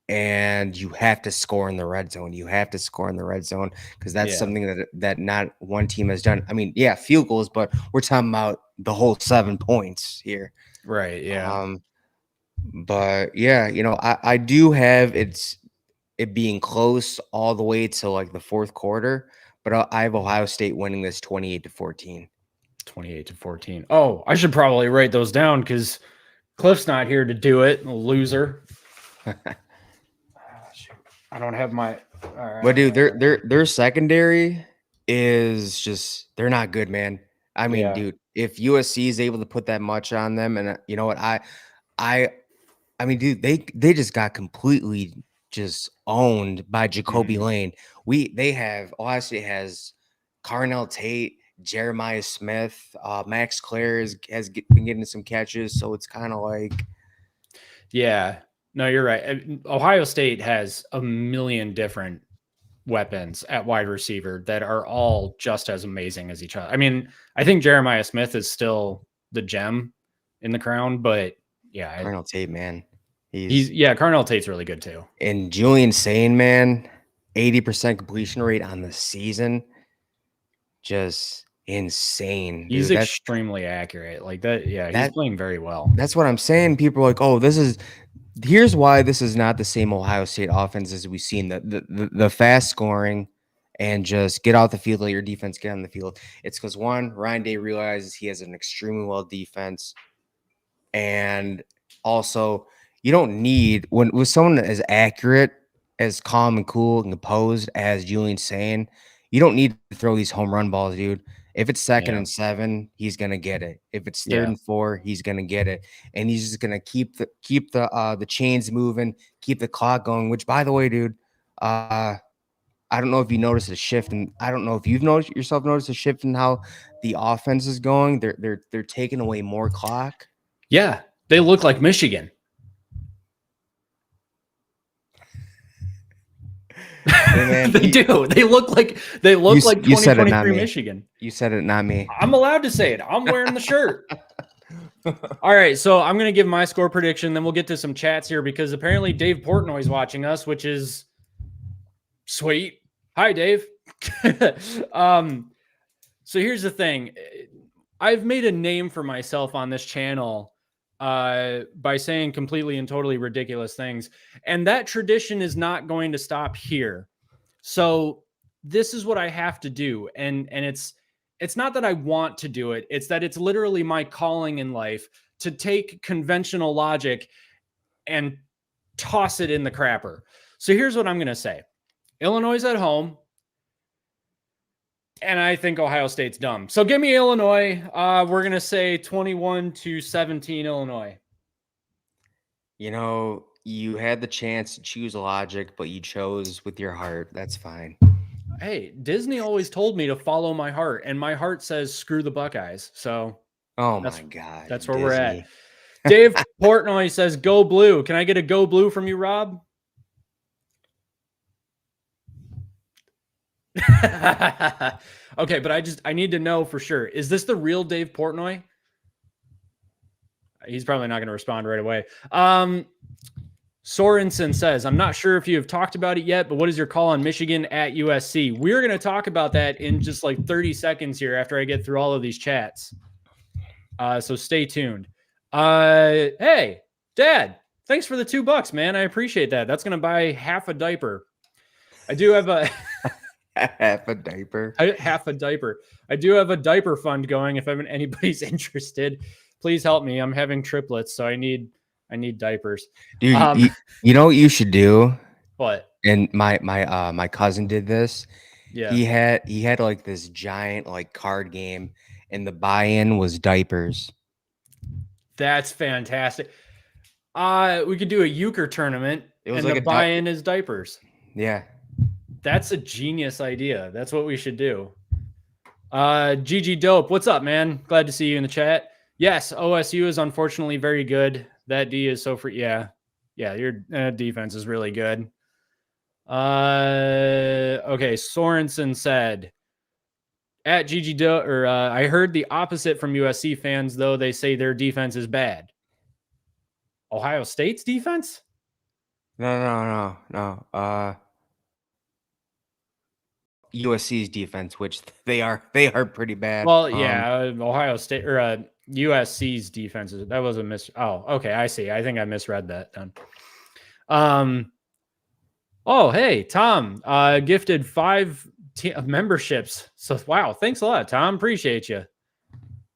and you have to score in the red zone. Because that's something that not one team has done. I mean, field goals, but we're talking about the whole 7 points here. Right. Yeah. But I do have it being close all the way to like the fourth quarter, but I have Ohio State winning this 28-14. 28-14. Oh, I should probably write those down because Cliff's not here to do it. Loser. I don't have my. All right. But dude, their secondary is just, they're not good, man. I mean, dude, if USC is able to put that much on them, and you know what, I mean, dude, they just got completely just owned by Jacoby Lane. Ohio State has Carnell Tate, Jeremiah Smith, Max Clare has been getting some catches, so it's kind of like, no, you're right. Ohio State has a million different weapons at wide receiver that are all just as amazing as each other. I mean, I think Jeremiah Smith is still the gem in the crown, but Carnell Tate, man. Carnell Tate's really good too. And Julian Sain, man, 80% completion rate on the season. Just insane. He's extremely accurate. Like that. Yeah, he's playing very well. That's what I'm saying. People are like, oh, here's why this is not the same Ohio State offense as we've seen. The fast scoring and just get out the field, let your defense get on the field. It's because one, Ryan Day realizes he has an extremely well defense. And also, you don't need with someone as accurate, as calm and cool and composed as Julian Sain, you don't need to throw these home run balls, dude. If it's second and 7, he's gonna get it. If it's third and 4, he's gonna get it, and he's just gonna keep the chains moving, keep the clock going. Which, by the way, dude, I don't know if you noticed a shift, and I don't know if you've noticed a shift in how the offense is going. They're taking away more clock. Yeah, they look like Michigan. Hey man, they do. They look like 2023 Michigan. You said it, not me. I'm allowed to say it. I'm wearing the shirt. All right, so I'm going to give my score prediction, then we'll get to some chats here because apparently Dave Portnoy's watching us, which is sweet. Hi, Dave. So here's the thing. I've made a name for myself on this channel by saying completely and totally ridiculous things. And that tradition is not going to stop here. So this is what I have to do. And it's not that I want to do it. It's that it's literally my calling in life to take conventional logic and toss it in the crapper. So here's what I'm going to say. Illinois is at home. And I think Ohio State's dumb. So give me Illinois. We're going to say 21-17 Illinois. You know, you had the chance to choose logic, but you chose with your heart. That's fine. Hey, Disney always told me to follow my heart, and my heart says screw the Buckeyes. So my God. That's where we're at. Dave Portnoy says go blue. Can I get a go blue from you, Rob? Okay, but I need to know for sure. Is this the real Dave Portnoy? He's probably not going to respond right away. Sorensen says, I'm not sure if you have talked about it yet, but what is your call on Michigan at USC? We're going to talk about that in just like 30 seconds here after I get through all of these chats. So stay tuned. Hey, Dad, thanks for the $2, man. I appreciate that. That's going to buy half a diaper. I do have a... half a diaper. Half a diaper. I do have a diaper fund going. If anybody's interested, please help me. I'm having triplets, so I need diapers. Dude, you know what you should do? What? And my cousin did this. Yeah. He had like this giant like card game, and the buy-in was diapers. That's fantastic. We could do a euchre tournament. It was and like the buy-in is diapers. Yeah. That's a genius idea. That's what we should do. GG Dope, what's up, man? Glad to see you in the chat. Yes, OSU is unfortunately very good. That D is so free. Yeah, your defense is really good. Okay, Sorensen said at GG Dope, or I heard the opposite from USC fans, though. They say their defense is bad. Ohio State's defense? No. USC's defense, which they are pretty bad. Well, yeah, Ohio State or USC's defense that was a miss. Oh, okay, I see. I think I misread that then. Oh, hey, Tom, gifted 5 memberships. So wow, thanks a lot, Tom. Appreciate you.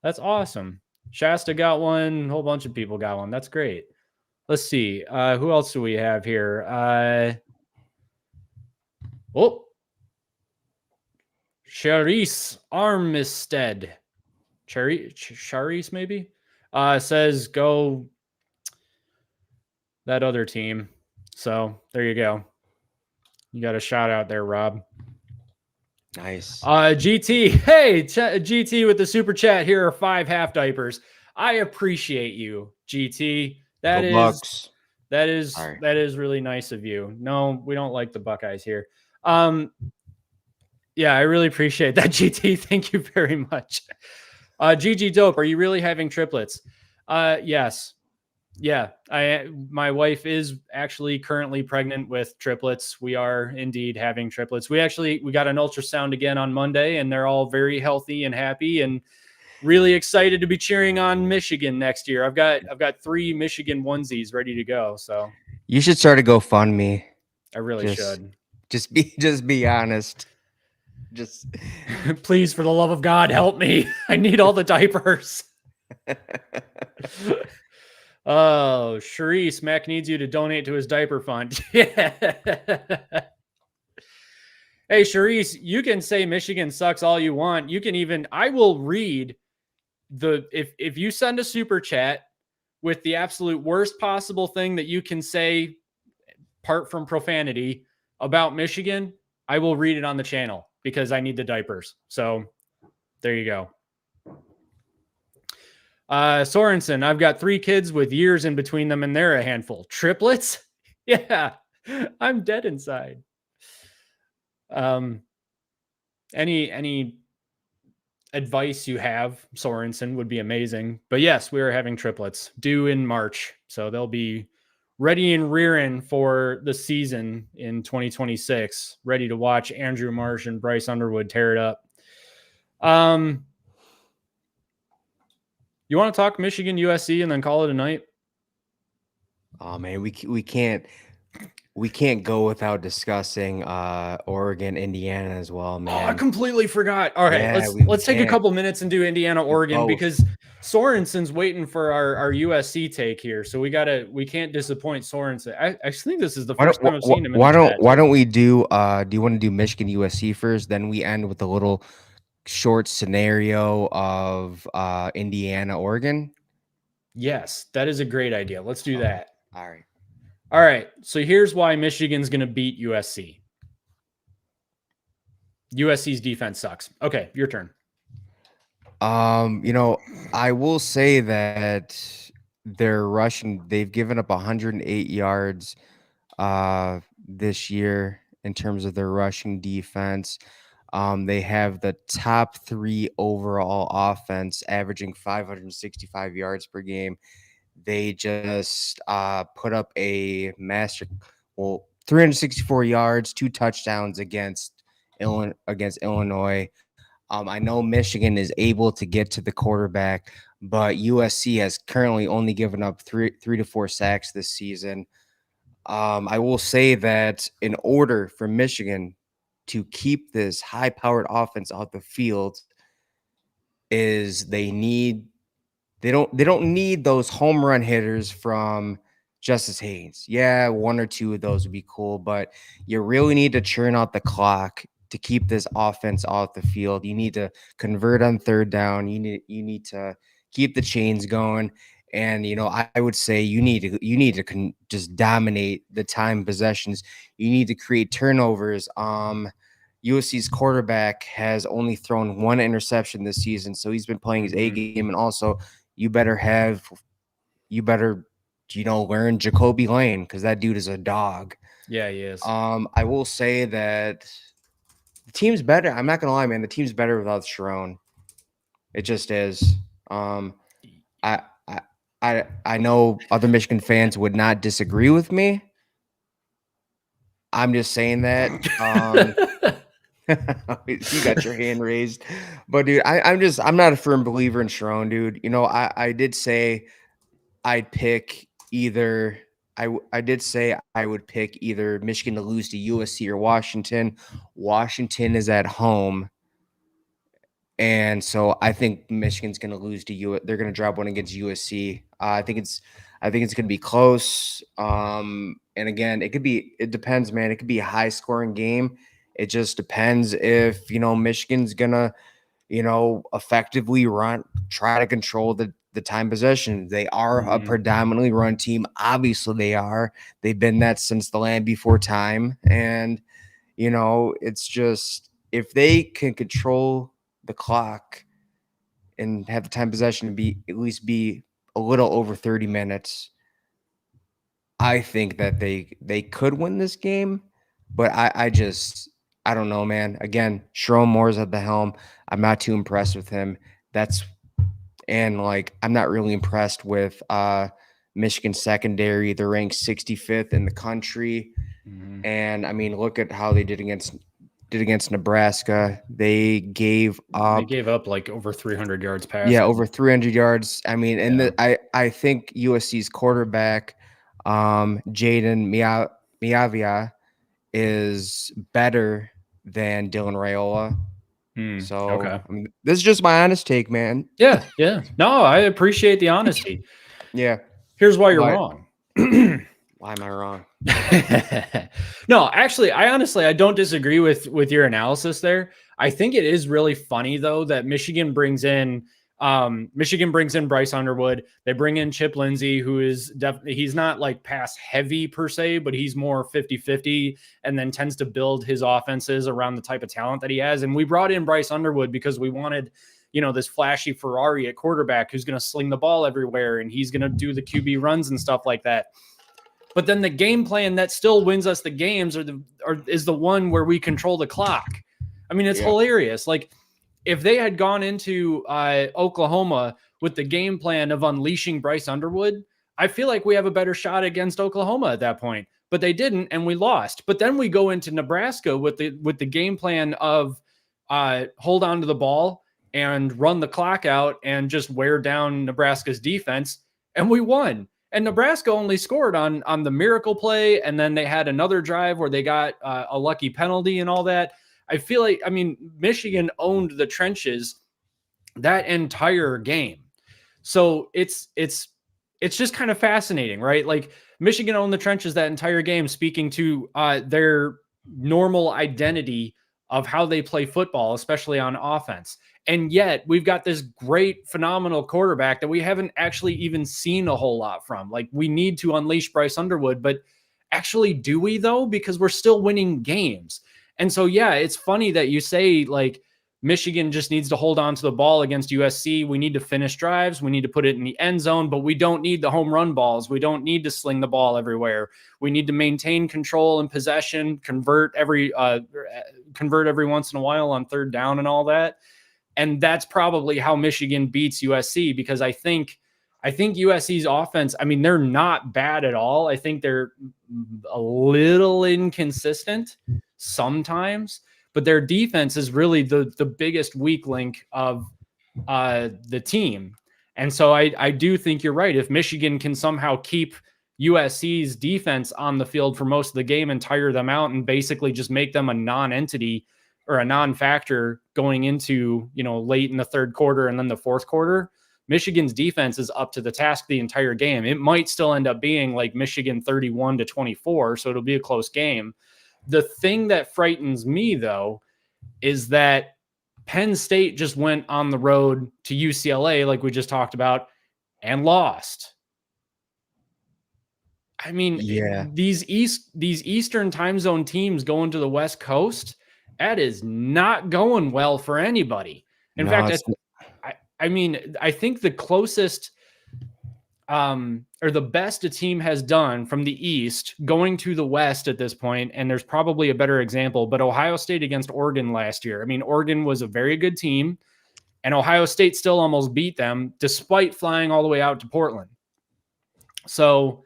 That's awesome. Shasta got one. A whole bunch of people got one. That's great. Let's see. Who else do we have here? Charisse Armistead. Charisse maybe? Says go that other team. So there you go. You got a shout out there, Rob. Nice. GT. Hey, GT with the super chat. Here are 5 half diapers. I appreciate you, GT. That is really nice of you. No, we don't like the Buckeyes here. Yeah, I really appreciate that, GT. Thank you very much. GG Dope, are you really having triplets? Yes. Yeah, my wife is actually currently pregnant with triplets. We are indeed having triplets. We got an ultrasound again on Monday, and they're all very healthy and happy and really excited to be cheering on Michigan next year. I've got 3 Michigan onesies ready to go. So you should start a GoFundMe. I really should. Just be honest. Just please, for the love of God, help me. I need all the diapers. Oh, Charisse, Mac needs you to donate to his diaper fund. Yeah. Hey, Charisse, you can say Michigan sucks all you want. You can even, I will read if you send a super chat with the absolute worst possible thing that you can say, apart from profanity, about Michigan, I will read it on the channel because I need the diapers. So there you go. Sorensen, I've got 3 kids with years in between them, and they're a handful. Triplets? Yeah, I'm dead inside. Any advice you have, Sorensen, would be amazing. But yes, we are having triplets due in March, so they'll be ready and rearing for the season in 2026, ready to watch Andrew Marsh and Bryce Underwood tear it up. You want to talk Michigan USC and then call it a night? Oh man, we can't go without discussing Oregon, Indiana as well, man. Oh, I completely forgot. All right, Yeah, let's take a couple minutes and do Indiana, Oregon, because Sorensen's waiting for our USC take here, so we can't disappoint Sorensen. I think this is the first time I've seen him. Why don't we do? Do you want to do Michigan USC first? Then we end with a little short scenario of Indiana, Oregon. Yes, that is a great idea. Let's do that. All right. So here's why Michigan's going to beat USC. USC's defense sucks. Okay, your turn. I will say that they're rushing. They've given up 108 yards this year in terms of their rushing defense. They have the top 3 overall offense, averaging 565 yards per game. They just put up a 364 yards, 2 touchdowns against Illinois. I know Michigan is able to get to the quarterback, but USC has currently only given up 3 to 4 sacks this season. I will say that in order for Michigan to keep this high-powered offense out the field, they don't need those home run hitters from Justice Haynes. Yeah, 1 or 2 of those would be cool, but you really need to churn out the clock to keep this offense off the field. You need to convert on 3rd down. You need to keep the chains going. And I would say you need to just dominate the time possessions. You need to create turnovers. USC's quarterback has only thrown 1 interception this season, so he's been playing his A game. And also, you better learn Jacoby Lane, because that dude is a dog. Yeah, he is. I will say that the team's better. I'm not gonna lie, man. The team's better without Sharon. It just is. I know other Michigan fans would not disagree with me. I'm just saying that. You got your hand raised, but dude, I'm not a firm believer in Sharon, dude. I did say I'd pick either. I did say I would pick either Michigan to lose to USC or Washington. Washington is at home, and so I think Michigan's going to lose to U. They're going to drop 1 against USC. I think it's going to be close. And again, it depends, man. It could be a high scoring game. It just depends if, Michigan's going to, effectively try to control the time possession. They are a predominantly run team. Obviously they are. They've been that since the land before time. And, it's just, if they can control the clock and have the time possession to at least be a little over 30 minutes, I think that they could win this game. But I don't know, man. Again, Sharon Moore's at the helm. I'm not too impressed with him. I'm not really impressed with Michigan secondary. They're ranked 65th in the country. And I mean, look at how they did against Nebraska. They gave up like over 300 yards passing. Yeah, over 300 yards. I mean, and I think USC's quarterback, Jaden Miavia, is better than Dylan Raiola. So okay. I mean, this is just my honest take, man. Yeah. No, I appreciate the honesty. Yeah. Here's why you're wrong. Why am I wrong? No, actually, I don't disagree with your analysis there. I think it is really funny though that Michigan brings in Bryce Underwood. They bring in Chip Lindsey, who is definitely, he's not like pass heavy per se, but he's more 50-50 and then tends to build his offenses around the type of talent that he has. And we brought in Bryce Underwood because we wanted, this flashy Ferrari at quarterback who's going to sling the ball everywhere and he's going to do the QB runs and stuff like that. But then the game plan that still wins us the games is the one where we control the clock. I mean, it's hilarious. Like if they had gone into Oklahoma with the game plan of unleashing Bryce Underwood, I feel like we have a better shot against Oklahoma at that point. But they didn't, and we lost. But then we go into Nebraska with the game plan of hold on to the ball and run the clock out and just wear down Nebraska's defense, and we won. And Nebraska only scored on the miracle play, and then they had another drive where they got a lucky penalty and all that. I feel like, Michigan owned the trenches that entire game. So it's just kind of fascinating, right? Like Michigan owned the trenches that entire game, speaking to their normal identity of how they play football, especially on offense. And yet we've got this great, phenomenal quarterback that we haven't actually even seen a whole lot from. Like we need to unleash Bryce Underwood, but actually do we though? Because we're still winning games. And so, yeah, it's funny that you say like Michigan just needs to hold on to the ball against USC. We need to finish drives. We need to put it in the end zone, but we don't need the home run balls. We don't need to sling the ball everywhere. We need to maintain control and possession, convert every once in a while on third down and all that. And that's probably how Michigan beats USC, because I think USC's offense, they're not bad at all. I think they're a little inconsistent sometimes, but their defense is really the biggest weak link of the team. And so I do think you're right. If Michigan can somehow keep USC's defense on the field for most of the game and tire them out and basically just make them a non-entity or a non-factor going into, late in the third quarter and then the fourth quarter, Michigan's defense is up to the task the entire game. It might still end up being like Michigan 31-24, so it'll be a close game. The thing that frightens me, though, is that Penn State just went on the road to UCLA, like we just talked about, and lost. These Eastern time zone teams going to the West Coast, that is not going well for anybody. In fact, I think the closest or the best a team has done from the East going to the West at this point, and there's probably a better example, but Ohio State against Oregon last year. Oregon was a very good team, and Ohio State still almost beat them despite flying all the way out to Portland. So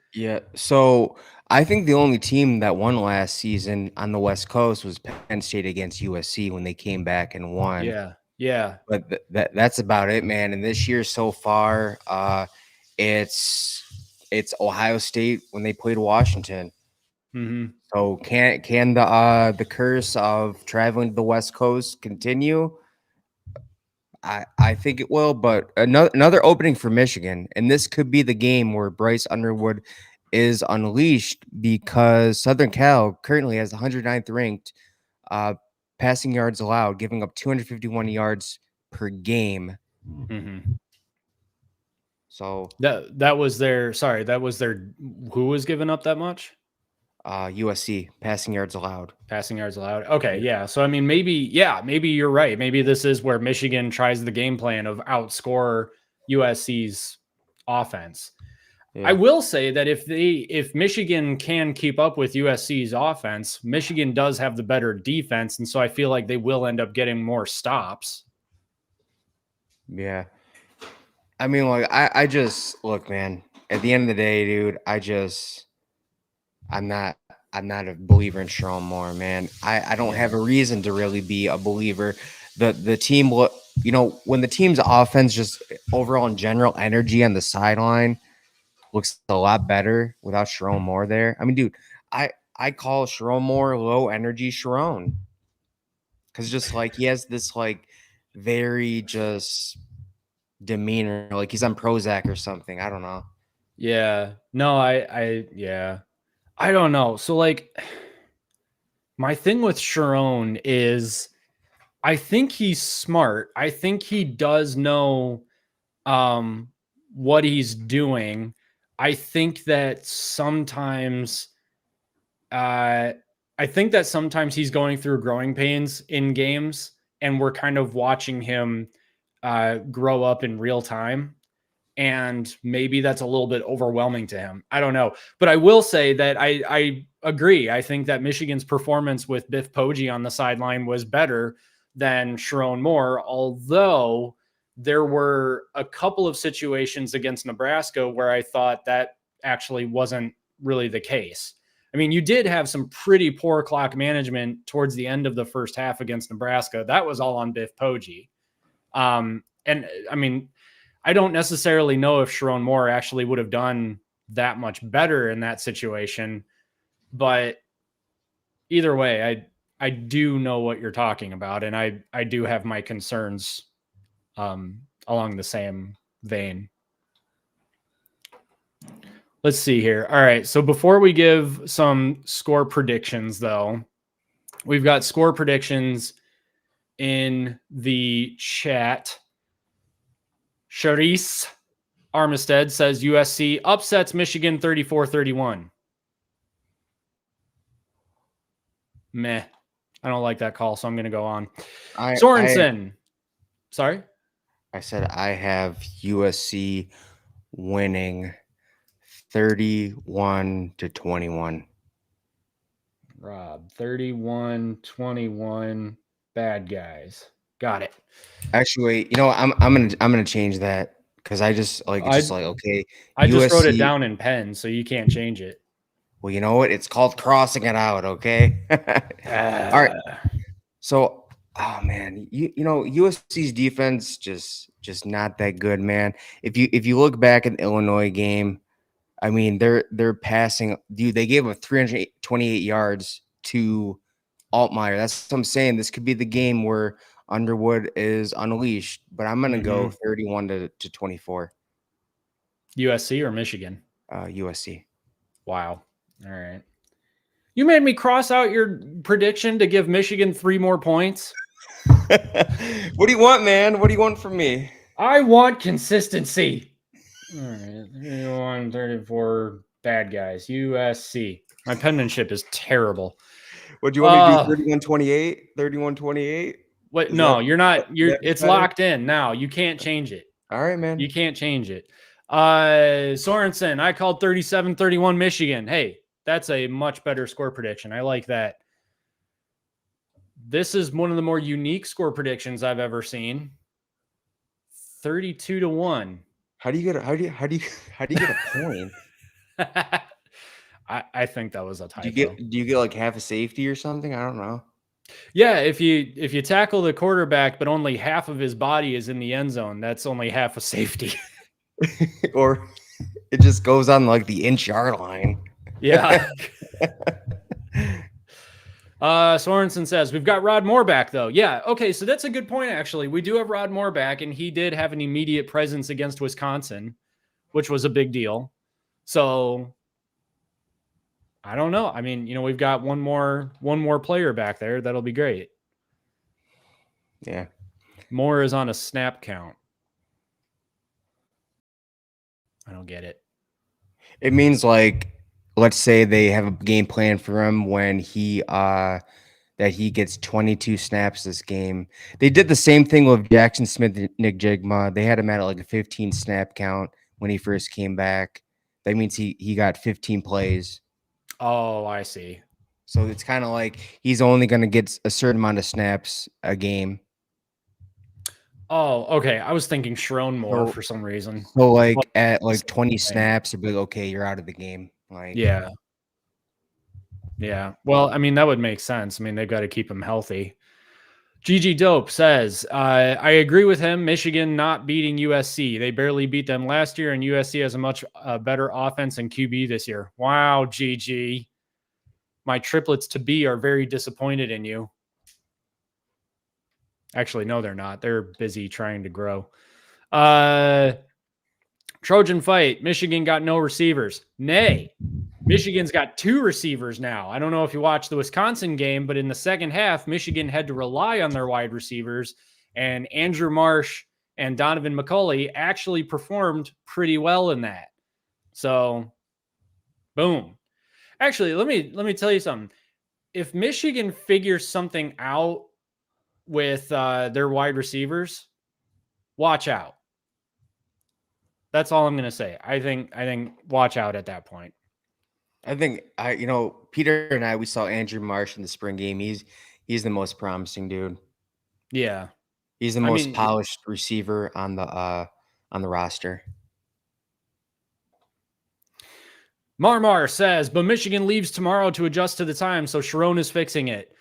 I think the only team that won last season on the West Coast was Penn State against USC when they came back and won. Yeah. But that's about it, man. And this year so far, it's Ohio State when they played Washington. Mm-hmm. So can the curse of traveling to the West Coast continue? I think it will, but another opening for Michigan, and this could be the game where Bryce Underwood is unleashed, because Southern Cal currently has 109th ranked passing yards allowed, giving up 251 yards per game. Mm-hmm. So that was their who was giving up that much? USC passing yards allowed. Okay. Yeah. So, maybe you're right. Maybe this is where Michigan tries the game plan of outscore USC's offense. Yeah. I will say that if Michigan can keep up with USC's offense, Michigan does have the better defense. And so I feel like they will end up getting more stops. Yeah. I just look, man, at the end of the day, dude, I'm not a believer in Sharon Moore, man. I don't have a reason to really be a believer. The team, when the team's offense, just overall in general energy on the sideline looks a lot better without Sharon Moore there. Dude, I call Sharon Moore low energy Sharon, because just like he has this like very just demeanor, like he's on Prozac or something. I don't know. Yeah. No, yeah. I don't know. So like my thing with Sharon is I think he's smart. I think he does know what he's doing. I think that sometimes he's going through growing pains in games, and we're kind of watching him grow up in real time. And maybe that's a little bit overwhelming to him. I don't know. But I will say that I agree. I think that Michigan's performance with Biff Poggi on the sideline was better than Sharon Moore, although there were a couple of situations against Nebraska where I thought that actually wasn't really the case. I mean, you did have some pretty poor clock management towards the end of the first half against Nebraska. That was all on Biff Poggi. And I mean, I don't necessarily know if Sharon Moore actually would have done that much better in that situation, but either way, I do know what you're talking about, and I do have my concerns along the same vein. Let's see here. All right, so before we give some score predictions, though, we've got score predictions in the chat. Charisse Armistead says USC upsets Michigan 34-31. Meh. I don't like that call, so I'm going to go on. Sorensen. Sorry? I said I have USC winning 31-21. Rob, 31-21 bad guys. Got it. Actually, wait, I'm gonna change that because I just okay. I just wrote it down in pen, so you can't change it. Well, you know what? It's called crossing it out, okay? All right. So, oh man, USC's defense just not that good, man. If you look back at the Illinois game, I mean, they're passing. Dude, they gave up 328 yards to Altmaier. That's what I'm saying. This could be the game where Underwood is unleashed, but I'm gonna go 31-24. USC or Michigan? USC. Wow. All right. You made me cross out your prediction to give Michigan 3 more points. What do you want, man? What do you want from me? I want consistency. All right. 31-34 bad guys. USC. My penmanship is terrible. What do you want me to do? 31-28? 31-28? What? No, you're not. It's better? Locked in now. You can't change it. All right, man. You can't change it. Sorensen, I called 37-31 Michigan. Hey, that's a much better score prediction. I like that. This is one of the more unique score predictions I've ever seen. 32-1. How do you get a point? I think that was a typo. Do you get like half a safety or something? I don't know. Yeah, if you tackle the quarterback, but only half of his body is in the end zone, that's only half a safety. Or it just goes on like the inch-yard line. Yeah. Sorensen says, we've got Rod Moore back, though. Yeah, okay, so that's a good point, actually. We do have Rod Moore back, and he did have an immediate presence against Wisconsin, which was a big deal. So I don't know. I mean, we've got one more player back there. That'll be great. Yeah. Moore is on a snap count. I don't get it. It means like, let's say they have a game plan for him when that he gets 22 snaps this game. They did the same thing with Jackson Smith and Nick Jigma. They had him at like a 15 snap count when he first came back. That means he got 15 plays. Oh, I see. So it's kind of like he's only going to get a certain amount of snaps a game. Oh, okay. I was thinking Sharon Moore for some reason. So like at like 20 snaps, it'd be like, okay, you're out of the game. Like, yeah. Well, I mean, that would make sense. I mean, they've got to keep him healthy. GG Dope says, I agree with him. Michigan not beating USC. They barely beat them last year, and USC has a much better offense and QB this year. Wow, GG. My triplets to be are very disappointed in you. Actually, no, they're not. They're busy trying to grow. Trojan fight. Michigan got no receivers. Nay. Michigan's got 2 receivers now. I don't know if you watched the Wisconsin game, but in the second half, Michigan had to rely on their wide receivers, and Andrew Marsh and Donovan McCulley actually performed pretty well in that. So, boom. Actually, let me tell you something. If Michigan figures something out with their wide receivers, watch out. That's all I'm going to say. I think watch out at that point. I think Peter and I, we saw Andrew Marsh in the spring game. He's the most promising dude. Yeah. He's the most polished receiver on the roster. Marmar says, but Michigan leaves tomorrow to adjust to the time, so Sharon is fixing it.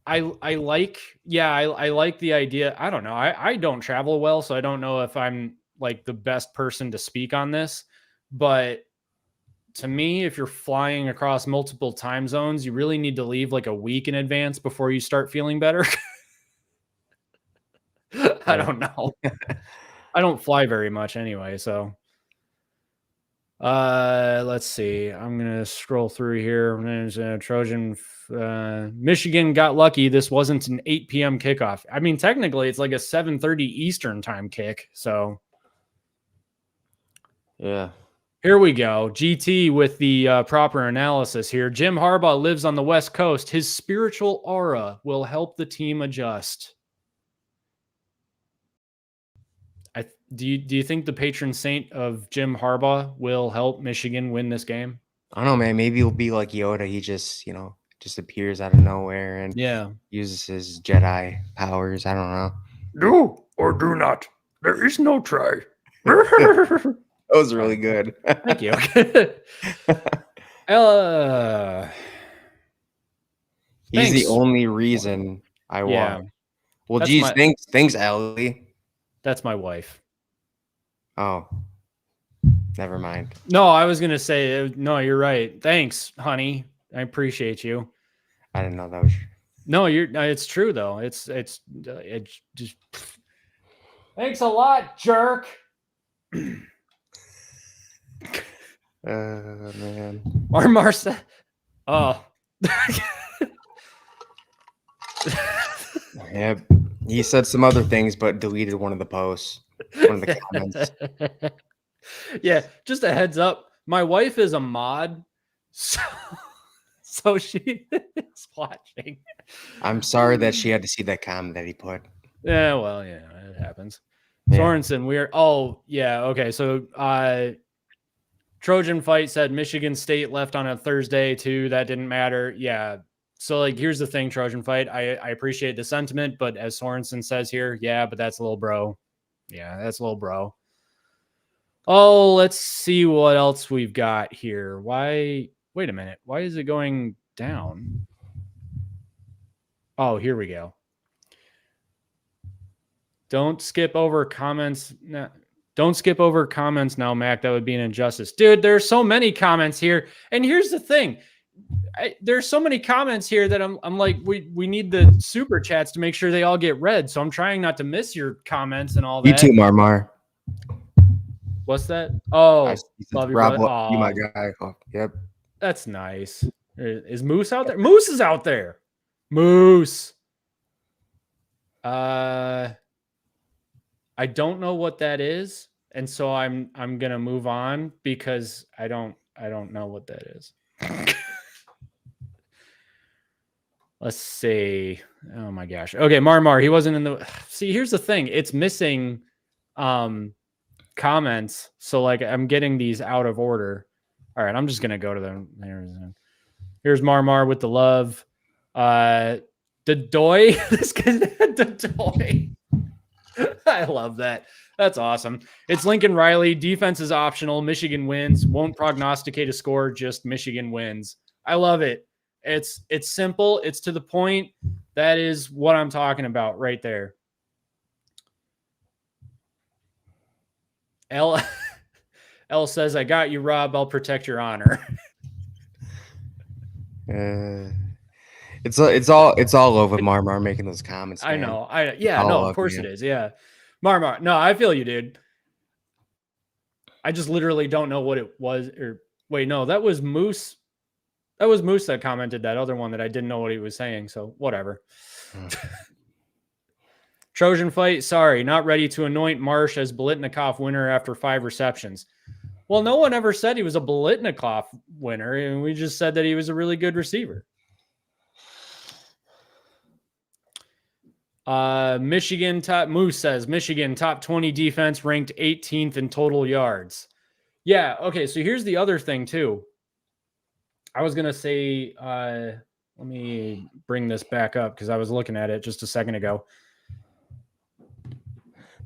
I like the idea. I don't know. I don't travel well, so I don't know if I'm like the best person to speak on this. But to me, if you're flying across multiple time zones, you really need to leave like a week in advance before you start feeling better. I don't know. I don't fly very much anyway, so. Let's see. I'm going to scroll through here. There's a Trojan. Michigan got lucky. This wasn't an 8 p.m. kickoff. I mean, technically, it's like a 7:30 Eastern time kick. So, yeah. Here we go. GT with the proper analysis here. Jim Harbaugh lives on the West Coast. His spiritual aura will help the team adjust. Do you think the patron saint of Jim Harbaugh will help Michigan win this game? I don't know, man. Maybe he'll be like Yoda. He just appears out of nowhere and uses his Jedi powers. I don't know. Do or do not. There is no try. That was really good. Thank you. He's the only reason I won. Well, geez, thanks, Ellie. That's my wife. Oh, never mind. No, I was gonna say no. You're right. Thanks, honey. I appreciate you. I didn't know that was. No, it's true though. It's just. Thanks a lot, jerk. Man. Marsa. Oh. Yeah, he said some other things, but deleted one of the posts, one of the comments. Yeah, just a heads up. My wife is a mod, so she is watching. I'm sorry that she had to see that comment that he put. Yeah, well, yeah, it happens. Yeah. Sorensen, okay. So Trojan Fight said Michigan State left on a Thursday too. That didn't matter. Yeah. So like, here's the thing, Trojan Fight. I appreciate the sentiment, but as Sorensen says here, yeah, but that's a little bro. Yeah, that's a little bro. Oh, let's see what else we've got here. Wait a minute. Why is it going down? Oh, here we go. Don't skip over comments. No, don't skip over comments now, Mac. That would be an injustice. Dude, there's so many comments here. And here's the thing. There's so many comments here that I'm like, we need the super chats to make sure they all get read. So I'm trying not to miss your comments and all that. You too, Marmar. What's that? Oh, love you, Rob, brother. you my guy. Oh, yep. That's nice. Is Moose out there? Moose is out there. Moose. I don't know what that is, and so I'm gonna move on because I don't know what that is. Let's see. Oh my gosh. Okay, Marmar. He wasn't in the. See, here's the thing. It's missing comments, so like I'm getting these out of order. All right, I'm just gonna go to them. Here's Marmar with the love. The doy. This guy's the doy. I love that. That's awesome. It's Lincoln Riley. Defense is optional. Michigan wins. Won't prognosticate a score. Just Michigan wins. I love it. It's simple. It's to the point. That is what I'm talking about right there. L says, I got you, Rob. I'll protect your honor. It's all over Marmar making those comments. Man. I know. Of course it is. Yeah. Marmar. No, I feel you, dude. I just literally don't know what it was, or Wait, no, that was Moose. That was Moose that commented that other one that I didn't know what he was saying. So whatever. Trojan fight. Sorry, not ready to anoint Marsh as Biletnikoff winner after 5 receptions. Well, no one ever said he was a Biletnikoff winner, and we just said that he was a really good receiver. Michigan top Moose says Michigan top 20 defense ranked 18th in total yards. Yeah. Okay. So here's the other thing too. I was going to say, let me bring this back up because I was looking at it just a second ago.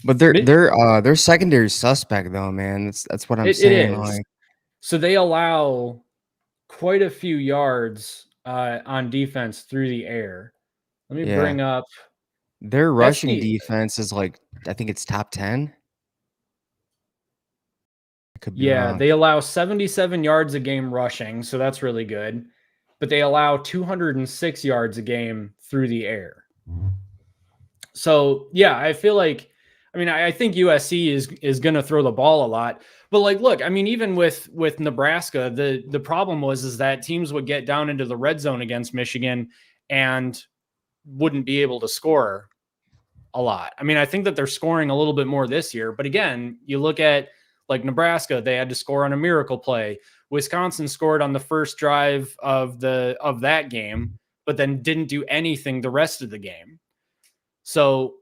But they're secondary suspect though, man. That's what I'm saying. It is. Like, so they allow quite a few yards on defense through the air. Let me bring up their rushing defense is like, I think it's top 10. Could be wrong. They allow 77 yards a game rushing, so that's really good. But they allow 206 yards a game through the air. So, yeah, I feel like, I mean, I think USC is going to throw the ball a lot. But, like, look, I mean, even with Nebraska, the problem was that teams would get down into the red zone against Michigan and wouldn't be able to score a lot. I mean, I think that they're scoring a little bit more this year. But, again, you look at, like Nebraska, they had to score on a miracle play. Wisconsin scored on the first drive of that game, but then didn't do anything the rest of the game. So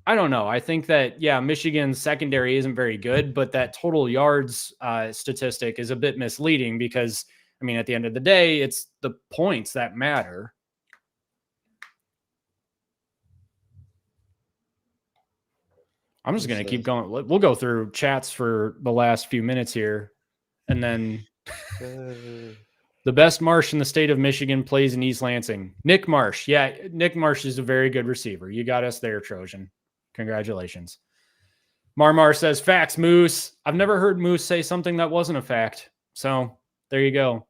I don't know. I think that, Michigan's secondary isn't very good, but that total yards statistic is a bit misleading because, I mean, at the end of the day, it's the points that matter. I'm just going to keep going. We'll go through chats for the last few minutes here. And then the best Marsh in the state of Michigan plays in East Lansing. Nick Marsh. Yeah, Nick Marsh is a very good receiver. You got us there, Trojan. Congratulations. Marmar says, facts, Moose. I've never heard Moose say something that wasn't a fact. So there you go.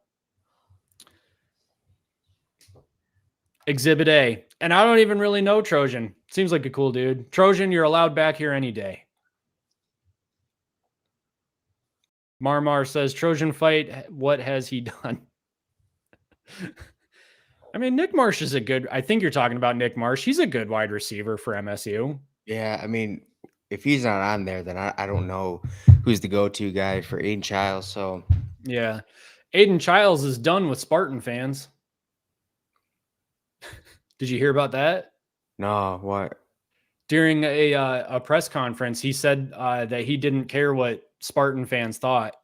Exhibit A. And I don't even really know Trojan. Seems like a cool dude. Trojan, you're allowed back here any day. Marmar says, Trojan fight, what has he done? I mean, Nick Marsh is I think you're talking about Nick Marsh. He's a good wide receiver for MSU. Yeah, I mean, if he's not on there, then I don't know who's the go-to guy for Aiden Childs. So, yeah. Aiden Childs is done with Spartan fans. Did you hear about that? No, what? During a press conference, he said that he didn't care what Spartan fans thought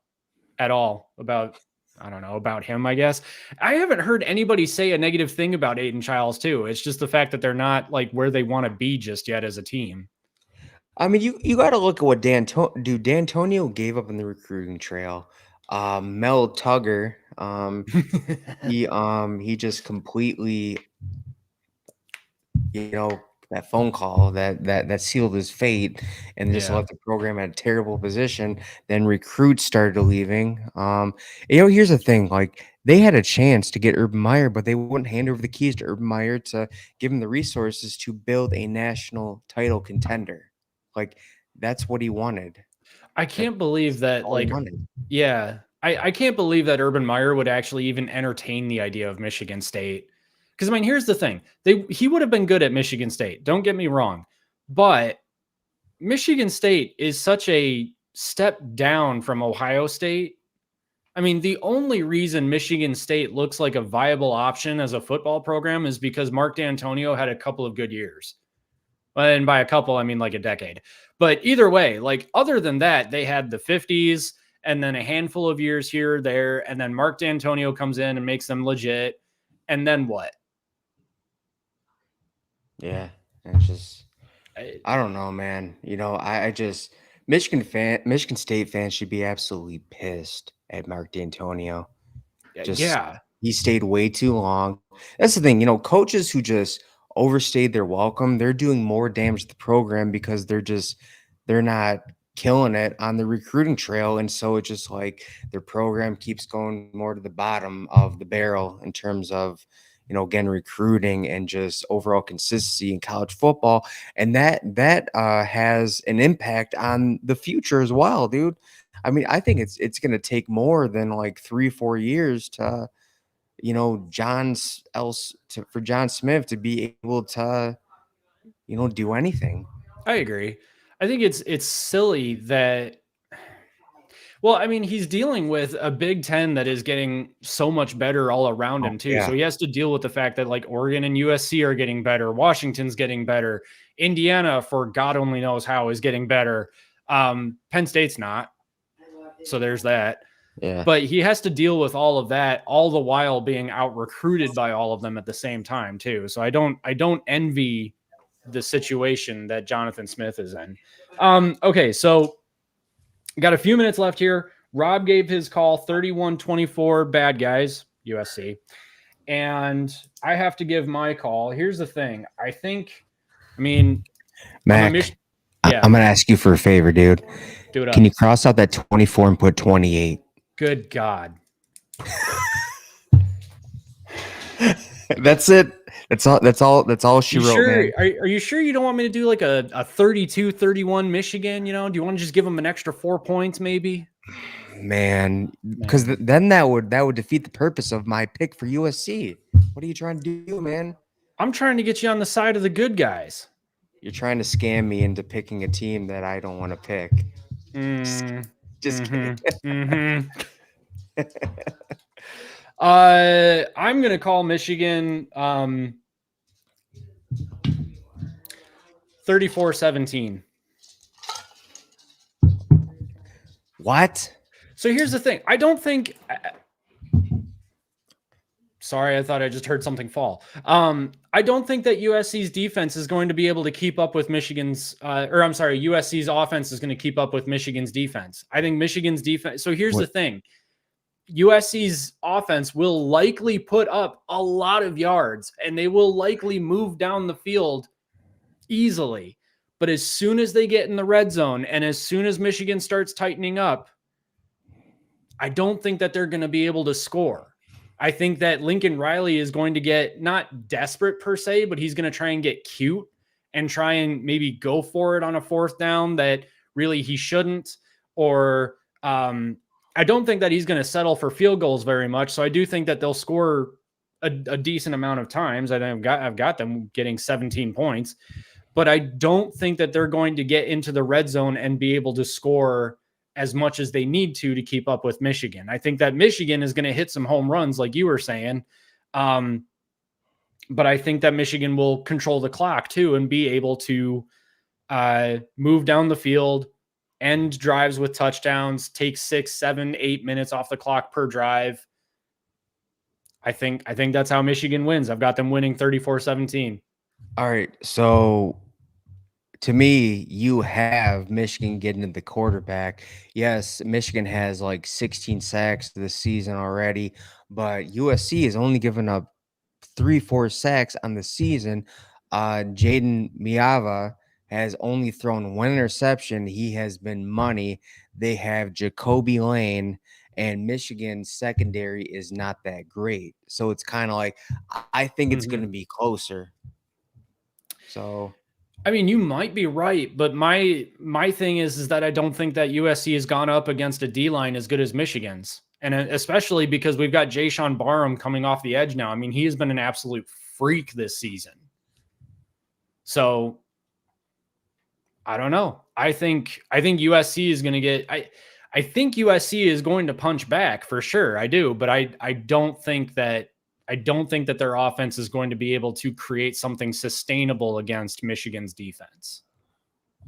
at all about, I don't know, about him, I guess. I haven't heard anybody say a negative thing about Aiden Childs, too. It's just the fact that they're not like where they want to be just yet as a team. I mean, you got to look at what D'Antonio gave up on the recruiting trail. Mel Tugger, he just completely, that phone call that sealed his fate and just left the program at a terrible position. Then recruits started leaving. Here's the thing, like they had a chance to get Urban Meyer, but they wouldn't hand over the keys to Urban Meyer to give him the resources to build a national title contender. Like that's what he wanted. I can't believe that. Like, yeah, I can't believe that Urban Meyer would actually even entertain the idea of Michigan State. Because, I mean, here's the thing. He would have been good at Michigan State. Don't get me wrong. But Michigan State is such a step down from Ohio State. I mean, the only reason Michigan State looks like a viable option as a football program is because Mark D'Antonio had a couple of good years. And by a couple, I mean like a decade. But either way, like other than that, they had the 50s and then a handful of years here or there. And then Mark D'Antonio comes in and makes them legit. And then what? Yeah, it's just, I don't know, man. I just, Michigan State fans should be absolutely pissed at Mark D'Antonio. He stayed way too long. That's the thing, coaches who just overstayed their welcome, they're doing more damage to the program because they're not killing it on the recruiting trail. And so it's just like their program keeps going more to the bottom of the barrel in terms of, again, recruiting and just overall consistency in college football. And that has an impact on the future as well, dude. I mean, I think it's going to take more than like 3-4 years to, for John Smith to be able to, do anything. I agree. I think it's silly that. Well, I mean, he's dealing with a Big Ten that is getting so much better all around him too. Yeah. So he has to deal with the fact that like Oregon and USC are getting better, Washington's getting better, Indiana, for God only knows how, is getting better. Penn State's not. So there's that. Yeah. But he has to deal with all of that, all the while being out recruited by all of them at the same time too. So I don't envy the situation that Jonathan Smith is in. Okay, so got a few minutes left here. Rob gave his call 31-24 bad guys, USC. And I have to give my call. Here's the thing. Mac, I'm going to ask you for a favor, dude. Do it up. Can you cross out that 24 and put 28? Good God. That's it. That's all she wrote, man. Are you sure you don't want me to do like a 32-31 Michigan? Do you want to just give them an extra 4 points maybe? Man, because then that would defeat the purpose of my pick for USC. What are you trying to do, man? I'm trying to get you on the side of the good guys. You're trying to scam me into picking a team that I don't want to pick. Just kidding. I'm going to call Michigan 34-17. What? So here's the thing. I don't think sorry, I thought I just heard something fall. I don't think that USC's defense is going to be able to keep up with USC's offense is going to keep up with Michigan's defense. I think Michigan's defense. So here's the thing. USC's offense will likely put up a lot of yards and they will likely move down the field easily. But as soon as they get in the red zone and as soon as Michigan starts tightening up, I don't think that they're going to be able to score. I think that Lincoln Riley is going to get not desperate per se, but he's going to try and get cute and try and maybe go for it on a fourth down that really he shouldn't. Or I don't think that he's going to settle for field goals very much. So I do think that they'll score a decent amount of times. I've got them getting 17 points, but I don't think that they're going to get into the red zone and be able to score as much as they need to keep up with Michigan. I think that Michigan is going to hit some home runs like you were saying. But I think that Michigan will control the clock too and be able to move down the field, end drives with touchdowns, take 6, 7, 8 minutes off the clock per drive. I think that's how Michigan wins. I've got them winning 34-17. All right. So to me, you have Michigan getting to the quarterback. Yes, Michigan has like 16 sacks this season already, but USC has only given up 3-4 sacks on the season. Jaden Miava has only thrown 1 interception. He has been money. They have Jacoby Lane, and Michigan's secondary is not that great. So it's kind of like, I think it's going to be closer. So, I mean, you might be right, but my thing is that I don't think that USC has gone up against a D-line as good as Michigan's. And especially because we've got Jayshon Barham coming off the edge now. I mean, he has been an absolute freak this season. So I don't know. I think USC is going to get I think USC is going to punch back for sure. I do, but I don't think that their offense is going to be able to create something sustainable against Michigan's defense.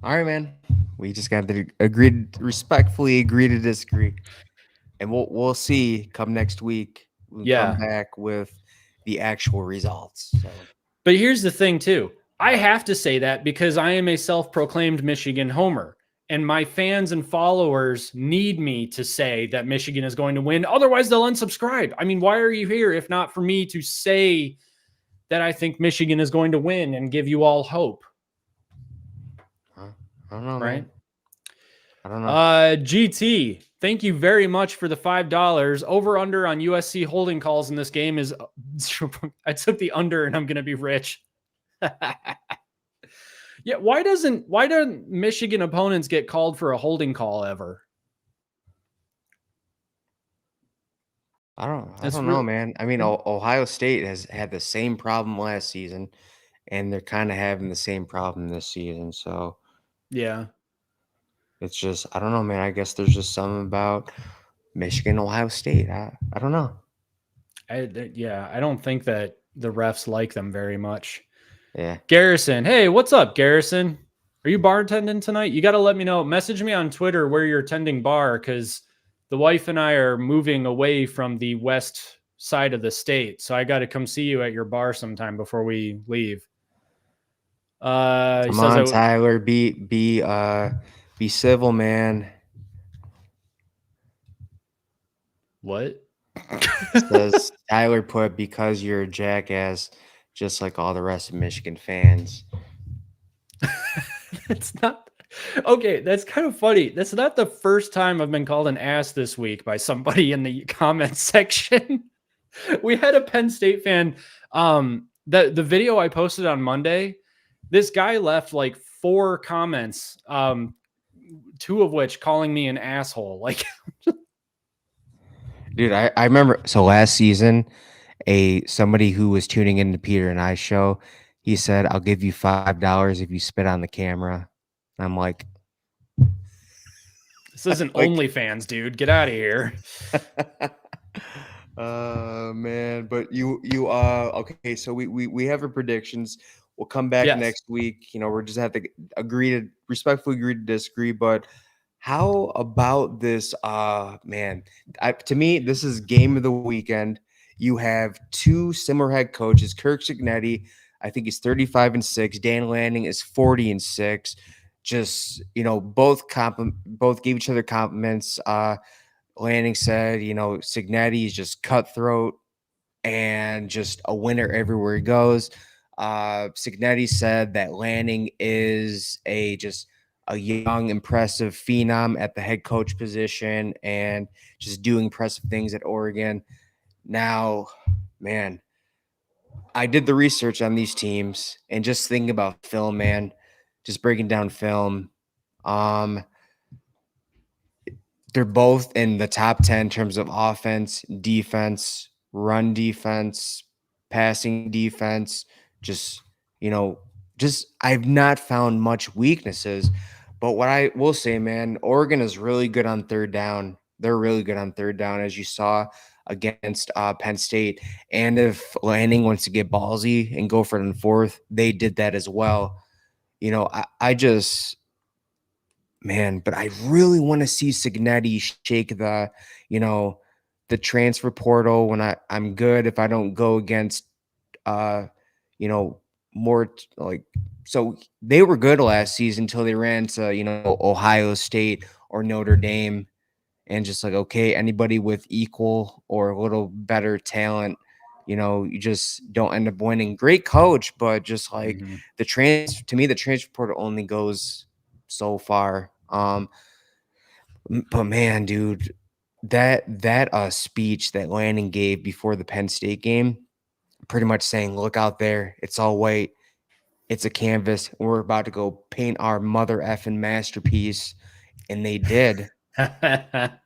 All right, man. We just got to respectfully agree to disagree. And we'll see come next week. We'll come back with the actual results. So. But here's the thing too. I have to say that because I am a self-proclaimed Michigan homer. And my fans and followers need me to say that Michigan is going to win. Otherwise, they'll unsubscribe. I mean, why are you here if not for me to say that I think Michigan is going to win and give you all hope? I don't know, right? Man. I don't know. GT, thank you very much for the $5. Over under on USC holding calls in this game is I took the under and I'm going to be rich. Yeah, why don't Michigan opponents get called for a holding call ever? I It's don't know, man. I mean, Ohio State has had the same problem last season, and they're kind of having the same problem this season. So yeah. it's just, I don't know, man. I guess there's just something about Michigan, Ohio State. I don't know. I don't think that the refs like them very much. Yeah. Garrison, hey, what's up, Garrison? Are you bartending tonight? You got to let me know. Message me on Twitter where you're attending bar, because the wife and I are moving away from the west side of the state. So I got to come see you at your bar sometime before we leave. Come on, Tyler. Be civil, man. What? Says Tyler put, because you're a jackass, just like all the rest of Michigan fans. It's not okay. That's kind of funny. That's not the first time I've been called an ass this week by somebody in the comment section. We had a Penn State fan. The video I posted on Monday, this guy left like 4 comments, 2 of which calling me an asshole. Like, Dude, I remember, so last season, somebody who was tuning into Peter and I show, he said, "I'll give you $5 if you spit on the camera." And I'm like, this isn't like, OnlyFans, dude. Get out of here. man, but you okay, so we have our predictions. We'll come back Yes. next week. You know, we're just have to respectfully agree to disagree. But how about this? Man, to me, this is game of the weekend. You have 2 similar head coaches, Kirk Cignetti, I think he's 35-6. Dan Lanning is 40-6. Just, you know, both gave each other compliments. Lanning said, you know, Cignetti is just cutthroat and just a winner everywhere he goes. Cignetti said that Lanning is just a young, impressive phenom at the head coach position and just doing impressive things at Oregon. Now, man, I did the research on these teams and just thinking about film, man, just breaking down film. They're both in the top 10 in terms of offense, defense, run defense, passing defense. Just, you know, I've not found much weaknesses. But what I will say, man, Oregon is really good on third down. They're really good on third down, as you saw against Penn State. And if Lanning wants to get ballsy and go for it in fourth, they did that as well. You know, I just, man, but I really want to see Cignetti shake the, you know, the transfer portal when I'm good if I don't go against, you know, more like, so they were good last season until they ran to, you know, Ohio State or Notre Dame, and just like, okay, anybody with equal or a little better talent, you know, you just don't end up winning. Great coach, but just like the transfer portal only goes so far. But man, dude, that speech that Lanning gave before the Penn State game, pretty much saying, look out there, it's all white, it's a canvas, we're about to go paint our mother effing masterpiece, and they did.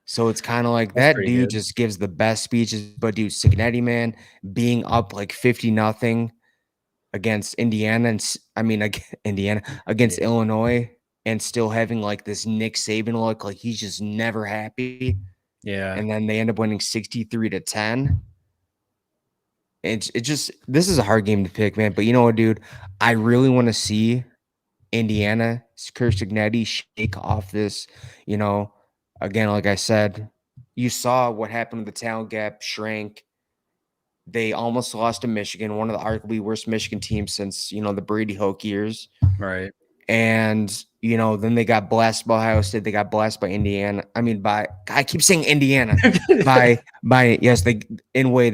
So it's kind of like that dude just gives the best speeches. But dude, Cignetti, man, being up like 50-0 against Indiana, against Illinois, and still having like this Nick Saban look, like he's just never happy. Yeah. And then they end up winning 63-10. This is a hard game to pick, man. But you know what, dude? I really want to see Indiana, Kirk Cignetti shake off this, you know. Again, like I said, you saw what happened with the talent gap shrank. They almost lost to Michigan, one of the arguably worst Michigan teams since, you know, the Brady Hoke years. Right. And, you know, then they got blessed by Ohio State. They got blessed by Indiana. I keep saying Indiana. Yes, they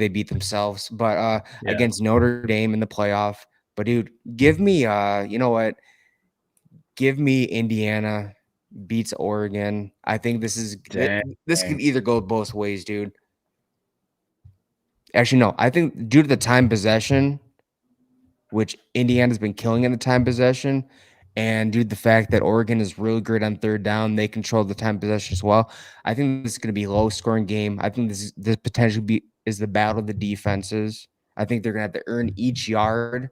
beat themselves. But against Notre Dame in the playoff. But, dude, give me, you know what? Give me Indiana beats Oregon. I think this could either go both ways, dude. Actually, no. I think due to the time possession, which Indiana's been killing in the time possession, And due to the fact that Oregon is really great on third down, they control the time possession as well. I think this is going to be a low-scoring game. I think this potentially is the battle of the defenses. I think they're going to have to earn each yard,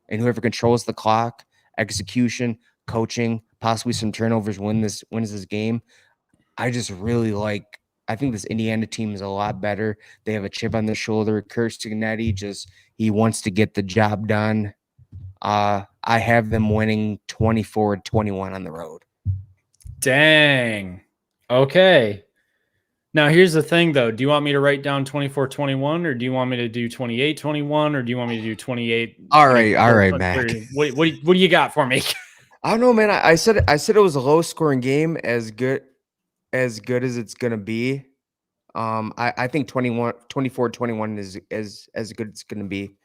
and whoever controls the clock, execution, coaching, possibly some turnovers wins this game. I just really like. I think this Indiana team is a lot better. They have a chip on their shoulder. Kurt Signetti he wants to get the job done. I have them winning 24-21 on the road. Dang. Okay. Now, here's the thing, though. Do you want me to write down 24-21, or do you want me to do 28-21, or do you want me to do 28? All right, Mac. What do you got for me? I don't know, man. I said it was a low-scoring game, as good as it's gonna be. I think 24-21 is as good as it's gonna be.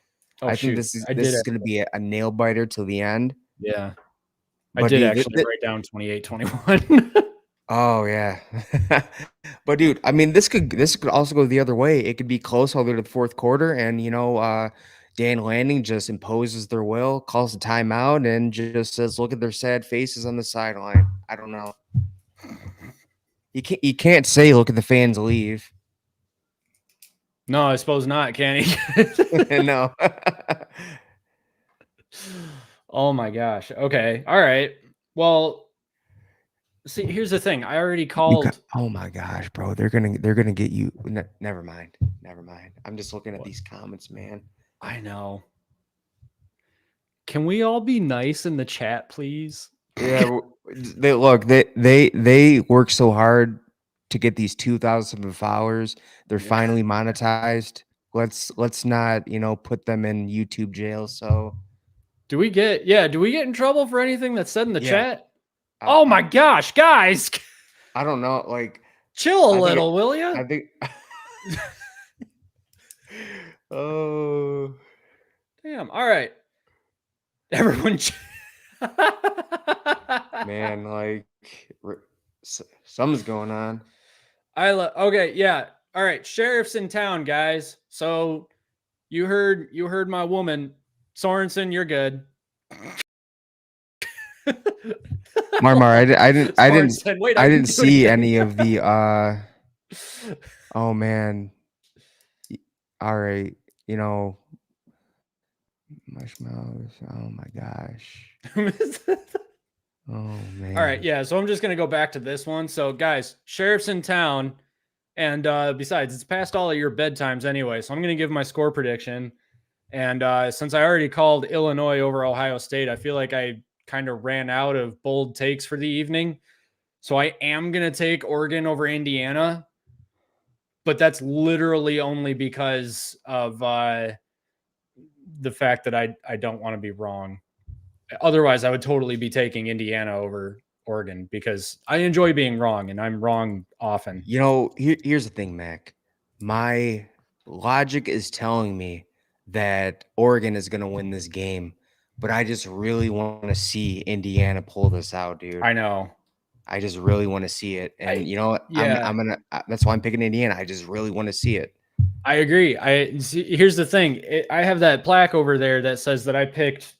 I think this is going to be a nail biter till the end. Yeah, but I did actually write down 28-21. Oh yeah, but dude, I mean, this could also go the other way. It could be close all the way to the fourth quarter, and Dan Lanning just imposes their will, calls a timeout, and just says, "Look at their sad faces on the sideline." I don't know. You can't say, "Look at the fans leave." No, I suppose not, can he? No. Oh my gosh. Okay. All right. Well, see, here's the thing. I already called. Oh my gosh, bro. They're gonna get you. Never mind. I'm just looking at these comments, man. I know. Can we all be nice in the chat, please? Yeah. They work so hard to get these 2,000 followers. They're finally monetized. Let's not, put them in YouTube jail. So do we get in trouble for anything that's said in the chat? Oh my gosh, guys. I don't know. Like, chill a little, will you? I think oh damn. All right. Everyone man, like something's going on. Okay, yeah. All right, sheriff's in town, guys. So you heard my woman, Sorensen. You're good. Marmar, I didn't see any of the. Oh man. All right, marshmallows. Oh my gosh. Oh man. All right, yeah. So I'm just gonna go back to this one. So guys, sheriff's in town. And besides, it's past all of your bedtimes anyway. So I'm going to give my score prediction. And since I already called Illinois over Ohio State, I feel like I kind of ran out of bold takes for the evening. So I am going to take Oregon over Indiana. But that's literally only because of the fact that I don't want to be wrong. Otherwise, I would totally be taking Indiana over Oregon because I enjoy being wrong, and I'm wrong often. Here's the thing, Mac. My logic is telling me that Oregon is going to win this game, but I just really want to see Indiana pull this out, dude. I know. I just really want to see it, and you know what? Yeah. I'm gonna. That's why I'm picking Indiana. I just really want to see it. I agree. Here's the thing. I have that plaque over there that says that I picked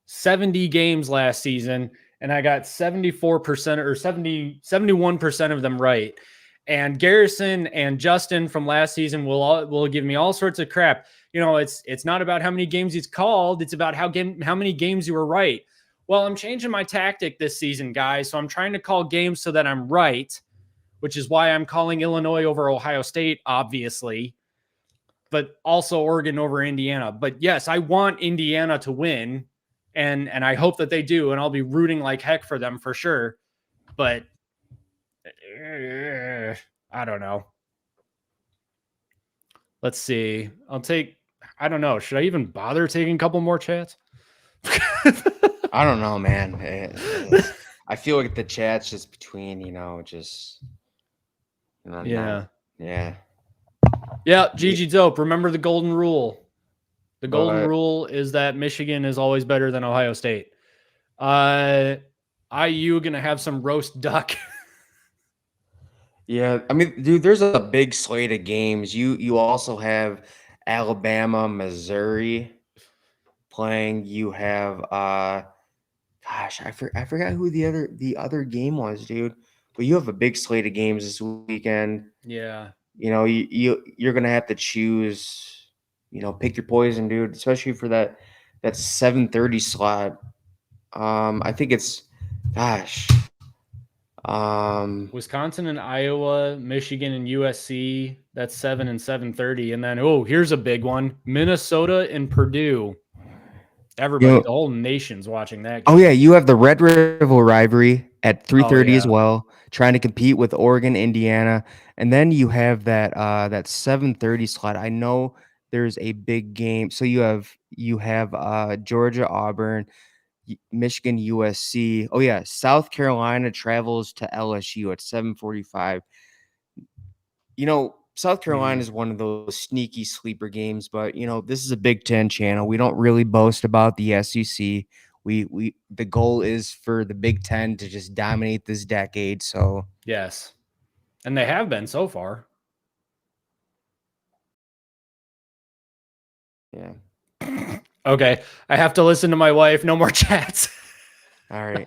70 games last season. And I got 74% or 71% of them right. And Garrison and Justin from last season will give me all sorts of crap. It's not about how many games he's called. It's about how many games you were right. Well, I'm changing my tactic this season, guys. So I'm trying to call games so that I'm right, which is why I'm calling Illinois over Ohio State, obviously, but also Oregon over Indiana. But yes, I want Indiana to win. And I hope that they do, and I'll be rooting like heck for them for sure. But I don't know. Let's see. I don't know. Should I even bother taking a couple more chats? I don't know, man. I feel like the chat's just between, yeah. Yeah. Yeah, Gigi Dope. Remember the golden rule. The golden rule is that Michigan is always better than Ohio State. IU gonna have some roast duck. Yeah, I mean, dude, there's a big slate of games. You also have Alabama, Missouri playing. You have gosh, I forgot who the other game was, dude. But you have a big slate of games this weekend. Yeah. You know, you're gonna have to choose. You know, pick your poison, dude. Especially for that 7:30 slot. I think it's, gosh, Wisconsin and Iowa, Michigan and USC. That's 7 and 7:30, and then here's a big one: Minnesota and Purdue. Everybody, the whole nation's watching that game. Oh yeah, you have the Red River rivalry at 3:30 as yeah. well, trying to compete with Oregon, Indiana, and then you have that 7:30 slot. I know there's a big game, so you have Georgia, Auburn, Michigan, USC. Oh yeah, South Carolina travels to LSU at 7:45. You know, South Carolina is one of those sneaky sleeper games, but you know, this is a Big Ten channel. We don't really boast about the SEC. The goal is for the Big Ten to just dominate this decade. So yes, and they have been so far. Yeah. Okay, I have to listen to my wife. No more chats. All right.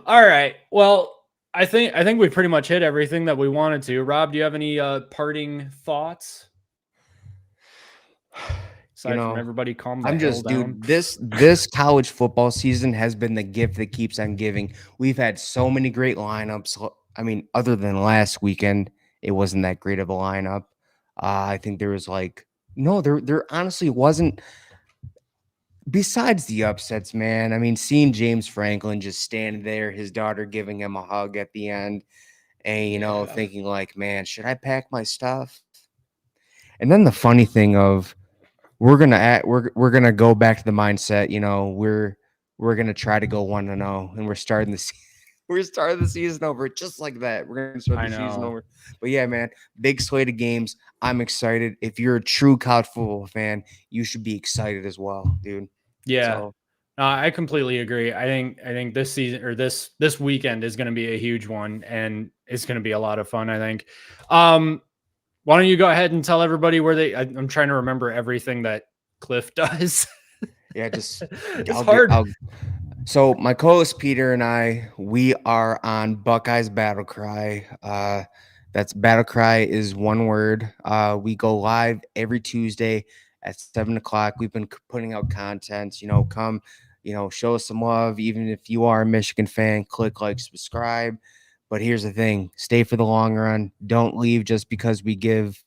All right. Well, I think we pretty much hit everything that we wanted to. Rob, do you have any parting thoughts? Aside from everybody calm the hell down. Dude, this college football season has been the gift that keeps on giving. We've had so many great lineups. I mean, other than last weekend, it wasn't that great of a lineup. I think there was there honestly wasn't. Besides the upsets, man, I mean, seeing James Franklin just stand there, his daughter giving him a hug at the end, and thinking like, man, should I pack my stuff? And then the funny thing of we're gonna go back to the mindset, we're gonna try to go 1-0, and we're starting the season over just like that. We're gonna start the season over. But yeah, man, big slate of games. I'm excited. If you're a true college football fan, you should be excited as well, dude. Yeah. So, I completely agree. I think this season or this weekend is going to be a huge one, and it's going to be a lot of fun, I think. Why don't you go ahead and tell everybody where I'm trying to remember everything that Cliff does. Yeah, just it's hard. So my co-host Peter and I, we are on Buckeye's Battlecry. That's Battlecry is one word. We go live every Tuesday at 7:00. We've been putting out content. Come, show us some love. Even if you are a Michigan fan, click like, subscribe. But here's the thing: stay for the long run. Don't leave just because we give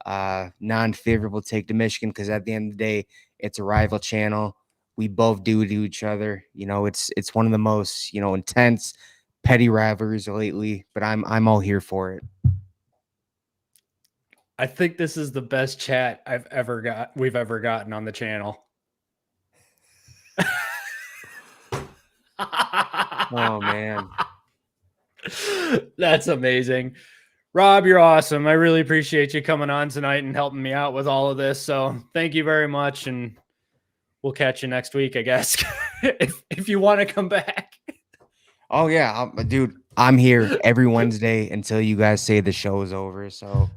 non-favorable take to Michigan. Because at the end of the day, it's a rival channel. We both do to each other. It's one of the most intense, petty rivalries lately. But I'm all here for it. I think this is the best chat we've ever gotten on the channel. Oh man, that's amazing. Rob, you're awesome. I really appreciate you coming on tonight and helping me out with all of this. So thank you very much, and we'll catch you next week, I guess, if you want to come back. Oh yeah, dude, I'm here every Wednesday until you guys say the show is over. So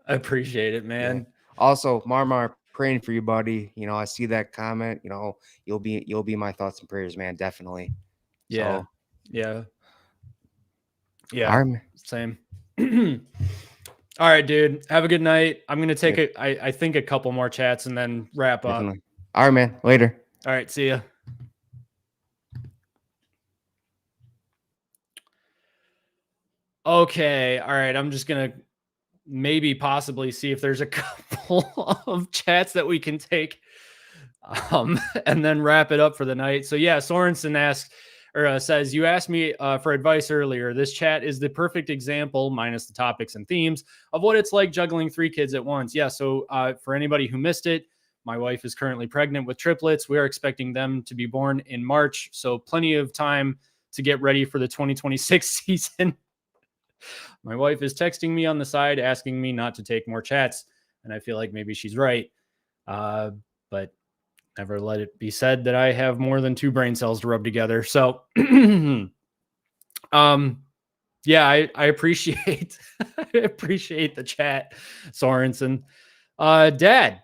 I appreciate it, man. Yeah. Also, Marmar, praying for you, buddy. I see that comment. You'll be my thoughts and prayers, man. Definitely. Yeah. So, yeah. Same. All right, dude. Have a good night. I'm gonna take I think a couple more chats and then wrap up. All right, man. Later. All right. See ya. Okay. All right. I'm just gonna maybe possibly see if there's a couple of chats that we can take, and then wrap it up for the night. So yeah, Sorensen says, you asked me for advice earlier. This chat is the perfect example, minus the topics and themes, of what it's like juggling 3 kids at once. Yeah. So for anybody who missed it, my wife is currently pregnant with triplets. We are expecting them to be born in March. So plenty of time to get ready for the 2026 season. My wife is texting me on the side, asking me not to take more chats. And I feel like maybe she's right. But never let it be said that I have more than 2 brain cells to rub together. So, yeah, I appreciate, I appreciate the chat, Sorensen. Dad,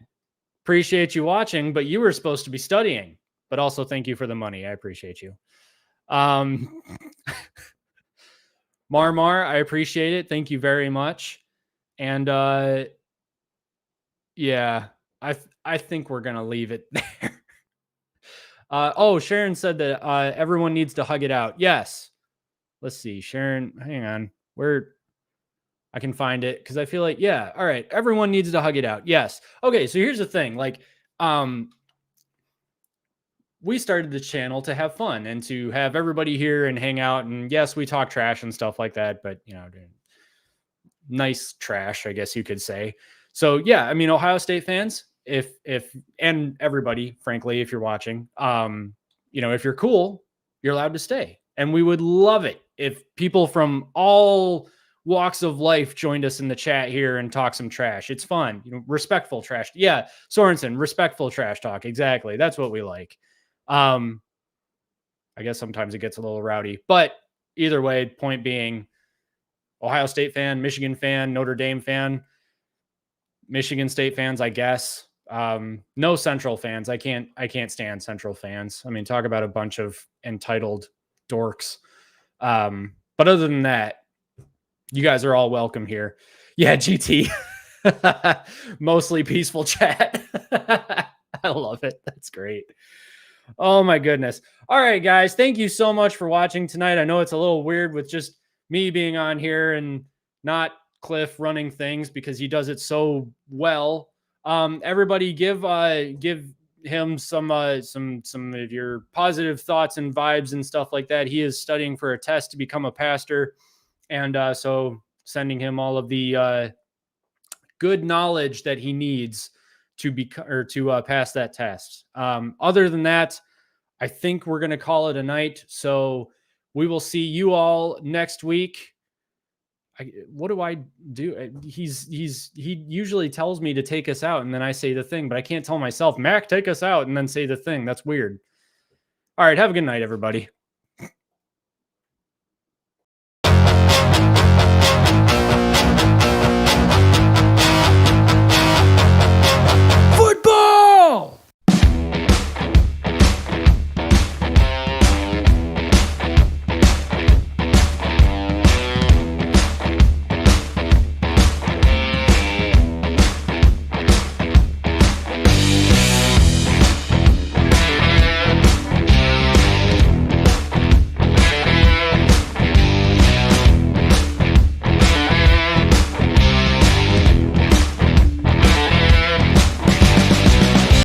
appreciate you watching, but you were supposed to be studying. but also thank you for the money. I appreciate you. Marmar, I appreciate it. Thank you very much. And yeah, I think we're gonna leave it there. Oh, Sharon said that everyone needs to hug it out. Yes. Let's see, Sharon. Hang on, where I can find it, because I feel like, yeah, all right, everyone needs to hug it out. Yes. Okay, so here's the thing, like, we started the channel to have fun and to have everybody here and hang out. And yes, we talk trash and stuff like that, but nice trash, I guess you could say. So yeah, I mean, Ohio State fans, if and everybody, frankly, if you're watching, if you're cool, you're allowed to stay. And we would love it if people from all walks of life joined us in the chat here and talk some trash. It's fun, respectful trash. Yeah, Sorensen, respectful trash talk. Exactly. That's what we like. I guess sometimes it gets a little rowdy, but either way, point being, Ohio State fan, Michigan fan, Notre Dame fan, Michigan State fans, I guess. No Central fans. I can't stand Central fans. I mean, talk about a bunch of entitled dorks. But other than that, you guys are all welcome here. Yeah, GT. Mostly peaceful chat. I love it. That's great. Oh my goodness. All right, guys. Thank you so much for watching tonight. I know it's a little weird with just me being on here and not Cliff running things because he does it so well. Everybody give him some of your positive thoughts and vibes and stuff like that. He is studying for a test to become a pastor. And so sending him all of the good knowledge that he needs to pass that test. Other than that, I think we're going to call it a night. So we will see you all next week. What do I do? He usually tells me to take us out and then I say the thing, but I can't tell myself, Mac, take us out and then say the thing. That's weird. All right. Have a good night, everybody.